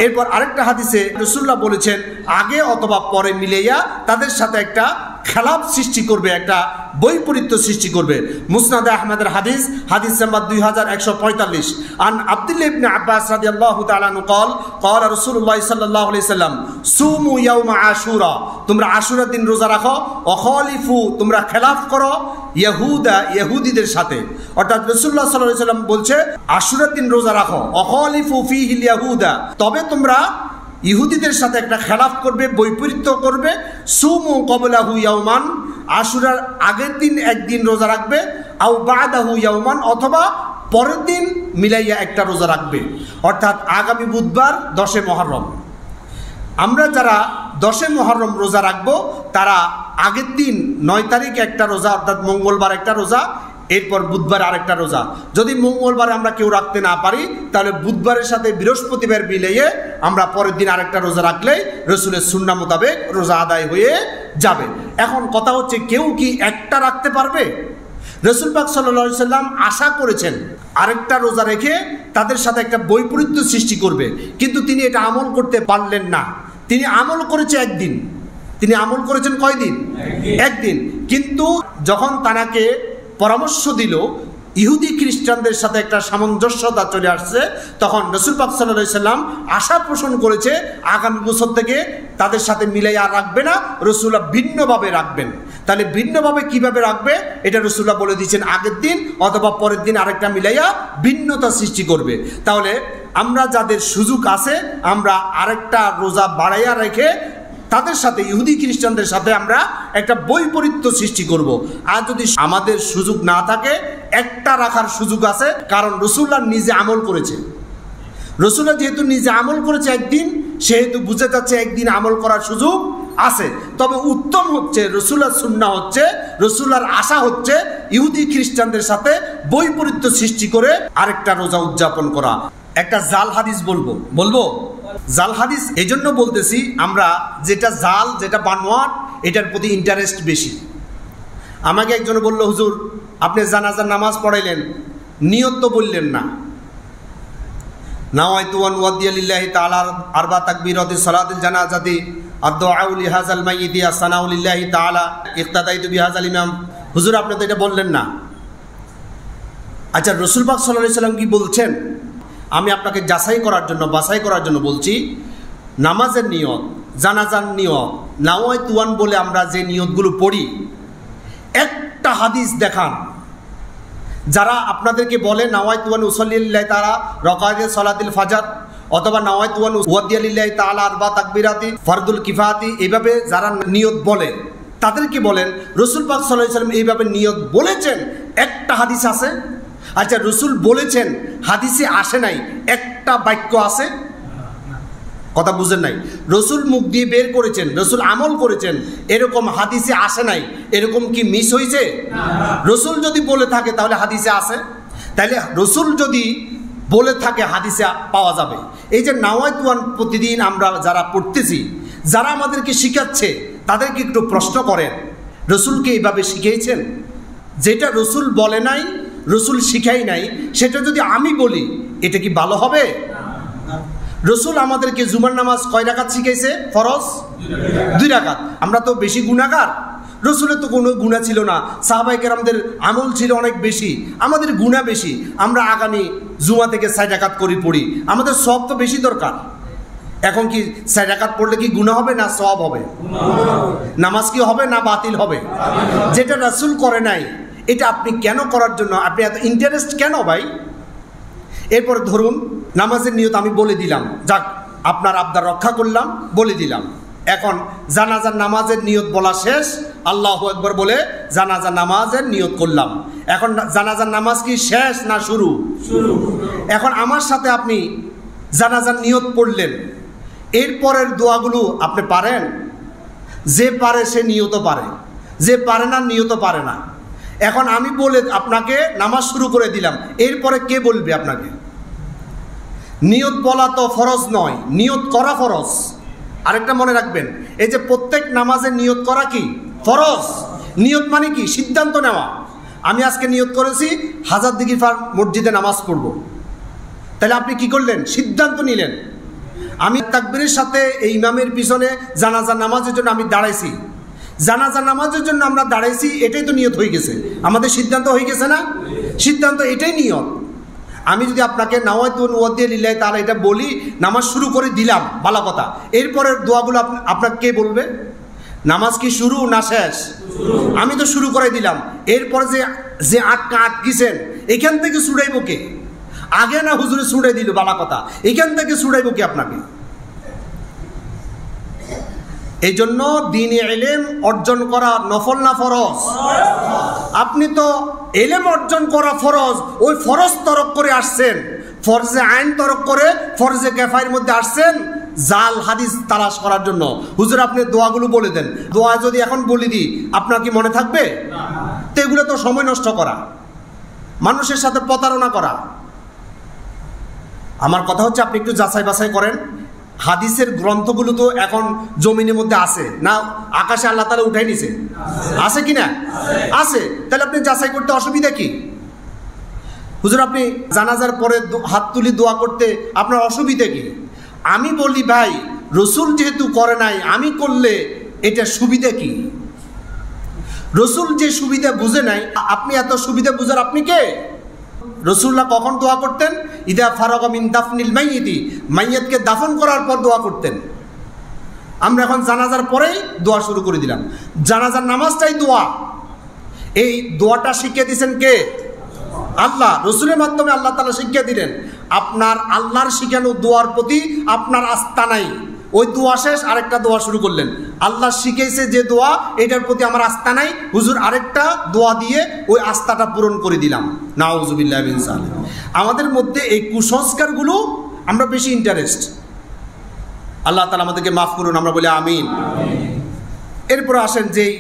এরপর আরেকটা হাদিসে রাসূলুল্লাহ বলেছেন, আগে অথবা পরে মিলাইয়া তাদের সাথে একটা খেলাপ সৃষ্টি করবে, একটা বৈপরীত্য সৃষ্টি করবে। মুসনাদে আহমদের হাদিস, হাদিস নাম্বার 2145, আন আব্দুল্লাহ ইবনে আব্বাস রাদিয়াল্লাহু তাআলা আনহু قال قال رسول الله صلى الله عليه وسلم সুমু ইয়াউম আশুরা, তোমরা আশুরার দিন রোজা রাখো, অখলিফু, তোমরা খেলাফ করো ইহুদিদের সাথে। অর্থাৎ রাসূলুল্লাহ সাল্লাল্লাহু আলাইহি ওয়াসাল্লাম বলছে আশুরার দিন রোজা রাখো, অখলিফু ফীহিল ইয়াহুদা, তবে তোমরা ইহুদিদের সাথে একটা খেলাফ করবে, বৈপরীত্য করবে। সুমু ক্বাবলাহু ইয়াওমান, আশুরার আগের দিন একদিন রোজা রাখবে, আও বাদাহু ইয়াওমান, অথবা পরের দিন মিলাইয়া একটা রোজা রাখবে। অর্থাৎ আগামী বুধবার 10 মুহররম, আমরা যারা 10 মুহররম রোজা রাখবো তারা আগের দিন 9 তারিখ একটা রোজা, অর্থাৎ মঙ্গলবার একটা রোজা, এরপর বুধবার আরেকটা রোজা। যদি মঙ্গলবার আমরা কেউ রাখতে না পারি তাহলে বুধবারের সাথে বৃহস্পতিবার মিলিয়ে আমরা পরের দিন আরেকটা রোজা রাখলেই রসুলের সুন্নাহ মোতাবেক রোজা আদায় হয়ে যাবে। এখন কথা হচ্ছে, কেউ কি একটা রাখতে পারবে? রসুল পাক সাল্লাল্লাহু আলাইহি সাল্লাম আশা করেছেন আরেকটা রোজা রেখে তাদের সাথে একটা বৈপরীত্য সৃষ্টি করবে, কিন্তু তিনি এটা আমল করতে পারলেন না। তিনি আমল করেছে একদিন। তিনি আমল করেছেন কয়দিন? একদিন। কিন্তু যখন তানাকে পরামর্শ দিল, ইহুদি খ্রিস্টানদের সাথে একটা সামঞ্জস্যতা চলে আসছে, তখন রাসূল পাক সাল্লাল্লাহু আলাইহি সাল্লাম আশা পোষণ করেছে আগামী বছর থেকে তাদের সাথে মিলাই আর রাখবে না, রাসূলুল্লাহ ভিন্নভাবে রাখবেন। তাহলে ভিন্নভাবে কিভাবে রাখবে এটা রাসূলুল্লাহ বলে দিয়েছেন, আগের দিন অথবা পরের দিন আরেকটা মিলাইয়া ভিন্নতা সৃষ্টি করবে। তাহলে আমরা যাদের সুযোগ আছে আমরা আরেকটা রোজা বাড়াইয়া রেখে তাদের সাথে, ইহুদি খ্রিস্টানদের সাথে আমরা একটা বৈপরীত্য সৃষ্টি করব। আর যদি আমাদের সুযোগ না থাকে, একটা রাখার সুযোগ আছে, কারণ রাসূলুল্লাহ নিজে আমল করেছে। রাসূলুল্লাহ যেহেতু নিজে আমল করেছে একদিন, সেহেতু বুঝে যাচ্ছে একদিন আমল করার সুযোগ আছে। তবে উত্তম হচ্ছে, রাসূলুল্লাহর সুন্নাহ হচ্ছে, রাসূলুল্লাহর আশা হচ্ছে ইহুদি খ্রিস্টানদের সাথে বৈপরীত্য সৃষ্টি করে আরেকটা রোজা উদযাপন করা। একটা জাল হাদিস বলবো জাল হাদিস এই জন্য বলতেছি, আমরা যেটা জাল, যেটা বানোয়াট, এটার প্রতি ইন্টারেস্ট বেশি। আমাকে একজন বলল, হুজুর আপনি জানাজার নামাজ পড়াইলেন, নিয়ত তো বললেন না। নাওয়াইতু আন ওয়াদিয়া লিল্লাহি তাআলা আরবা তাকবীরাতি সালাতিল জানাজাতি আদ-দুআউ লিহাযাল মাইয়িতি আসসানাউ লিল্লাহি তাআলা ইক্তাদাইতু বিহাযাল ইমাম। হুজুর আপনি তো এটা বললেন না। আচ্ছা, রাসূল পাক সাল্লাল্লাহু আলাইহি সাল্লাম কি বলছেন? আমি আপনাকে বাছাই করার জন্য বলছি, নামাজের নিয়ত, জানাজার নিয়ত, নাওয়াইতু আন বলে আমরা যে নিয়তগুলো পড়ি, একটা হাদিস দেখান যারা আপনাদেরকে বলে নাওয়াইতু আন উসাল্লি লিল্লাহি তাআলা রাকাআতাই সালাতিল ফাজর, অথবা নাওয়াইতু আন ওয়াদিয়া লিল্লাহি তাআলা আরবা তাকবীরাতি ফরদুল কিফায়াতি, এইভাবে যারা নিয়ত বলে তাদেরকে বলেন রাসূল পাক সাল্লাল্লাহু আলাইহি সাল্লাম এইভাবে নিয়ত বলেছেন, একটা হাদিস আছে? আচ্ছা, রসুল বলেছেন, হাদিসে আসে নাই, একটা বাক্য আছে? কথা বুঝেন নাই? রসুল মুখ দিয়ে বের করেছেন, রসুল আমল করেছেন, এরকম হাদিসে আসে নাই। এরকম কি মিস হয়েছে? রসুল যদি বলে থাকে তাহলে হাদিসে আসে। তাহলে রসুল যদি বলে থাকে হাদিসে পাওয়া যাবে। এই যে নাওয়াইতু আন প্রতিদিন আমরা যারা পড়তেছি, যারা আমাদেরকে শিখাচ্ছে, তাদেরকে একটু প্রশ্ন করেন, রসুলকে এইভাবে শিখিয়েছেন? যেটা রসুল বলে নাই, রসুল শিখাই নাই, সেটা যদি আমি বলি, এটা কি ভালো হবে? রসুল আমাদেরকে জুমার নামাজ কয় রাকাত শিখাইছে? ফরজ 2 রাকাত। আমরা তো বেশি গুনাহগার, রসুলের তো কোনো গুনাহ ছিল না, সাহাবায়ে কেরামদের আমল ছিল অনেক বেশি, আমাদের গুনাহ বেশি। আমরা আগামী জুমা থেকে 4 রাকাত করে পড়ি, আমাদের সওয়াব তো বেশি দরকার। এখন কি 4 রাকাত পড়লে কি গুনাহ হবে না সওয়াব হবে? নামাজ কি হবে না বাতিল হবে? যেটা রাসূল করে নাই, এটা আপনি কেন করার জন্য আপনি এত ইন্টারেস্ট কেন ভাই? এরপর ধরুন নামাজের নিয়ত আমি বলে দিলাম, যাক আপনার আবদার রক্ষা করলাম, বলে দিলাম। এখন জানাজার নামাজের নিয়ত বলা শেষ, আল্লাহু আকবার বলে জানাজার নামাজের নিয়ত করলাম। এখন জানাজার নামাজ কি শেষ না শুরু? এখন আমার সাথে আপনি জানাজার নিয়ত পড়লেন, এরপরের দোয়াগুলো আপনি পারেন? যে পারে সে নিয়ত পারে, যে পারে না নিয়ত পারে না। এখন আমি বলে আপনাকে নামাজ শুরু করে দিলাম, এরপরে কে বলবে আপনাকে? নিয়ত বলা তো ফরজ নয়, নিয়ত করা ফরজ। আরেকটা মনে রাখবেন, এই যে প্রত্যেক নামাজে নিয়ত করা কি ফরজ। নিয়ত মানে কি? সিদ্ধান্ত নেওয়া। আমি আজকে নিয়ত করেছি হাজারদিঘি পার মসজিদে নামাজ পড়ব, তাহলে আপনি কি করলেন? সিদ্ধান্ত নিলেন। আমি তাকবীরের সাথে এই ইমামের পিছনে জানাজা নামাজের জন্য আমি দাঁড়াইছি, জানাজা নামাজের জন্য আমরা দাঁড়াইছি, এটাই তো নিয়ত হয়ে গেছে, আমাদের সিদ্ধান্ত হয়ে গেছে না? সিদ্ধান্ত, এটাই নিয়ত। আমি যদি আপনাকে নাওয়াইতু ওয়াদিয়া লিল্লাহি তাআলা এটা বলি, নামাজ শুরু করে দিলাম, ভালো কথা, এরপরের দোয়াগুলো আপনাকে কে বলবে? নামাজ কি শুরু না শেষ? আমি তো শুরু করে দিলাম, এরপরে যে আটকিছেন এখান থেকে ছুড়াইব কে? আগে না হুজুরে ছুড়ে দিল, ভালো কথা, এখান থেকে ছুড়াইব কে আপনাকে? এই জন্য দ্বীনি ইলম অর্জন করা নফল না ফরজ? আপনি তো ইলম অর্জন করা ফরজ, ওই ফরজ তরক করে আসছেন, ফরজে আইন তরক করে ফরজে কিফায়ের মধ্যে আসছেন জাল হাদিস তালাশ করার জন্য। হুজুর আপনি দোয়াগুলো বলে দেন, দোয়া যদি এখন বলে দিই আপনার কি মনে থাকবে? তো এগুলো তো সময় নষ্ট করা, মানুষের সাথে প্রতারণা করা। আমার কথা হচ্ছে আপনি একটু যাচাই বাছাই করেন। হাদিসের গ্রন্থগুলো তো এখন জমিনের মধ্যে আছে না, আকাশে আল্লাহ তাআলা উঠাই নিছে? আছে কি না? আছে। তাহলে আপনি যাচাই করতে অসুবিধা কি? হুজুর আপনি জানাজার পরে হাত তুলি দোয়া করতে আপনার অসুবিধা কি? আমি বলি ভাই, রসুল যেহেতু করে নাই, আমি করলে এটা সুবিধা কি? রসুল যে সুবিধা বুঝে নাই, আপনি এত সুবিধা বুঝার আপনি কে? রসুল্লাহ কখন দোয়া করতেন? ইদা ফারাগা মিন দাফনিল মাইয়িতি, মাইয়াতকে দাফন করার পর দোয়া করতেন। আমরা এখন জানাজার পরেই দোয়া শুরু করে দিলাম। জানাজার নামাজটাই দোয়া। এই দোয়াটা শিখিয়ে দিয়েছেন কে? আল্লাহ। রসুলের মাধ্যমে আল্লাহ তাআলা শিখিয়ে দিলেন। আপনার আল্লাহর শিখানো দোয়ার প্রতি আপনার আস্থা নাই, ওই দোয়া শেষ আরেকটা দোয়া শুরু করলেন। আল্লাহ শিখেছে যে দোয়া, এটার প্রতি আমার আস্থা নাই, হুজুর আরেকটা দোয়া দিয়ে ওই আস্থাটা পূরণ করে দিলাম। নাউজুবিল্লাহি মিন যালিক। আমাদের মধ্যে এই কুসংস্কারগুলো আমরা বেশি ইন্টারেস্ট। আল্লাহ তাআলা আমাদেরকে মাফ করুন, আমরা বলি আমিন। এরপর আসেন যেই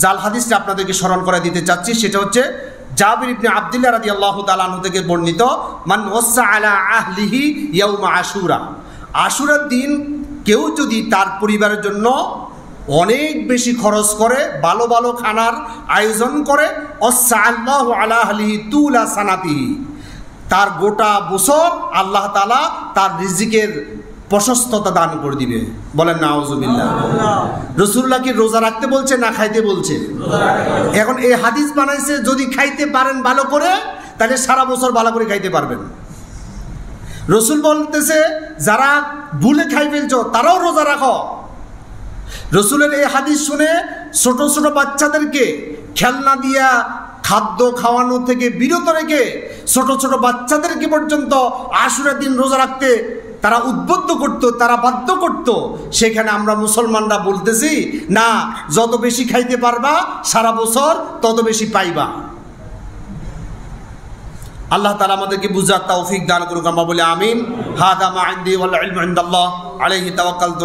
জাল হাদিসটা আপনাদেরকে স্মরণ করে দিতে চাচ্ছি, সেটা হচ্ছে জাবির ইবনে আব্দুল্লাহ রাদিয়াল্লাহু তাআলা আনহু থেকে বর্ণিত, মান ওয়াসা আলা আহলিহি ইয়াউমা আশুরা। আশুরার দিন কেউ যদি তার পরিবারের জন্য অনেক বেশি খরচ করে, ভালো ভালো খানার আয়োজন করে, ওয়াসা আল্লাহু আলা আহলিহি তুলা সানাতিহি, তার গোটা বছর আল্লাহ তাআলা তার রিজিকের প্রশস্ততা দান করে দিবে। বলেন নাউজুবিল্লাহ। রাসূলুল্লাহ কি রোজা রাখতে বলছে না খাইতে বলছে? এখন এই হাদিস বানাইছে, যদি খাইতে পারেন ভালো করে, তাহলে সারা বছর ভালো করে খাইতে পারবেন। রসুল বলতেছে যারা ভুলে খাই ফেলছো তারাও রোজা রাখো। রসুলের এই হাদিস শুনে ছোট ছোট বাচ্চাদেরকে খেলনা দিয়া খাদ্য খাওয়ানো থেকে বিরত রেখে ছোট ছোট বাচ্চাদেরকে পর্যন্ত আশুরার দিন রোজা রাখতে তারা উদ্বুদ্ধ করত, তারা বাধ্য করত। সেখানে আমরা মুসলমানরা বলতেছি না, যত বেশি খাইতে পারবা সারা বছর তত বেশি পাইবা। আল্লাহ তাআলা আমাদেরকে বুঝার তৌফিক দান করুক, আমরা বলি আমিন। হাদা মা ইনদি ওয়াল ইলমু ইনদাল্লাহ আলাইহি তাওয়াক্কালতু।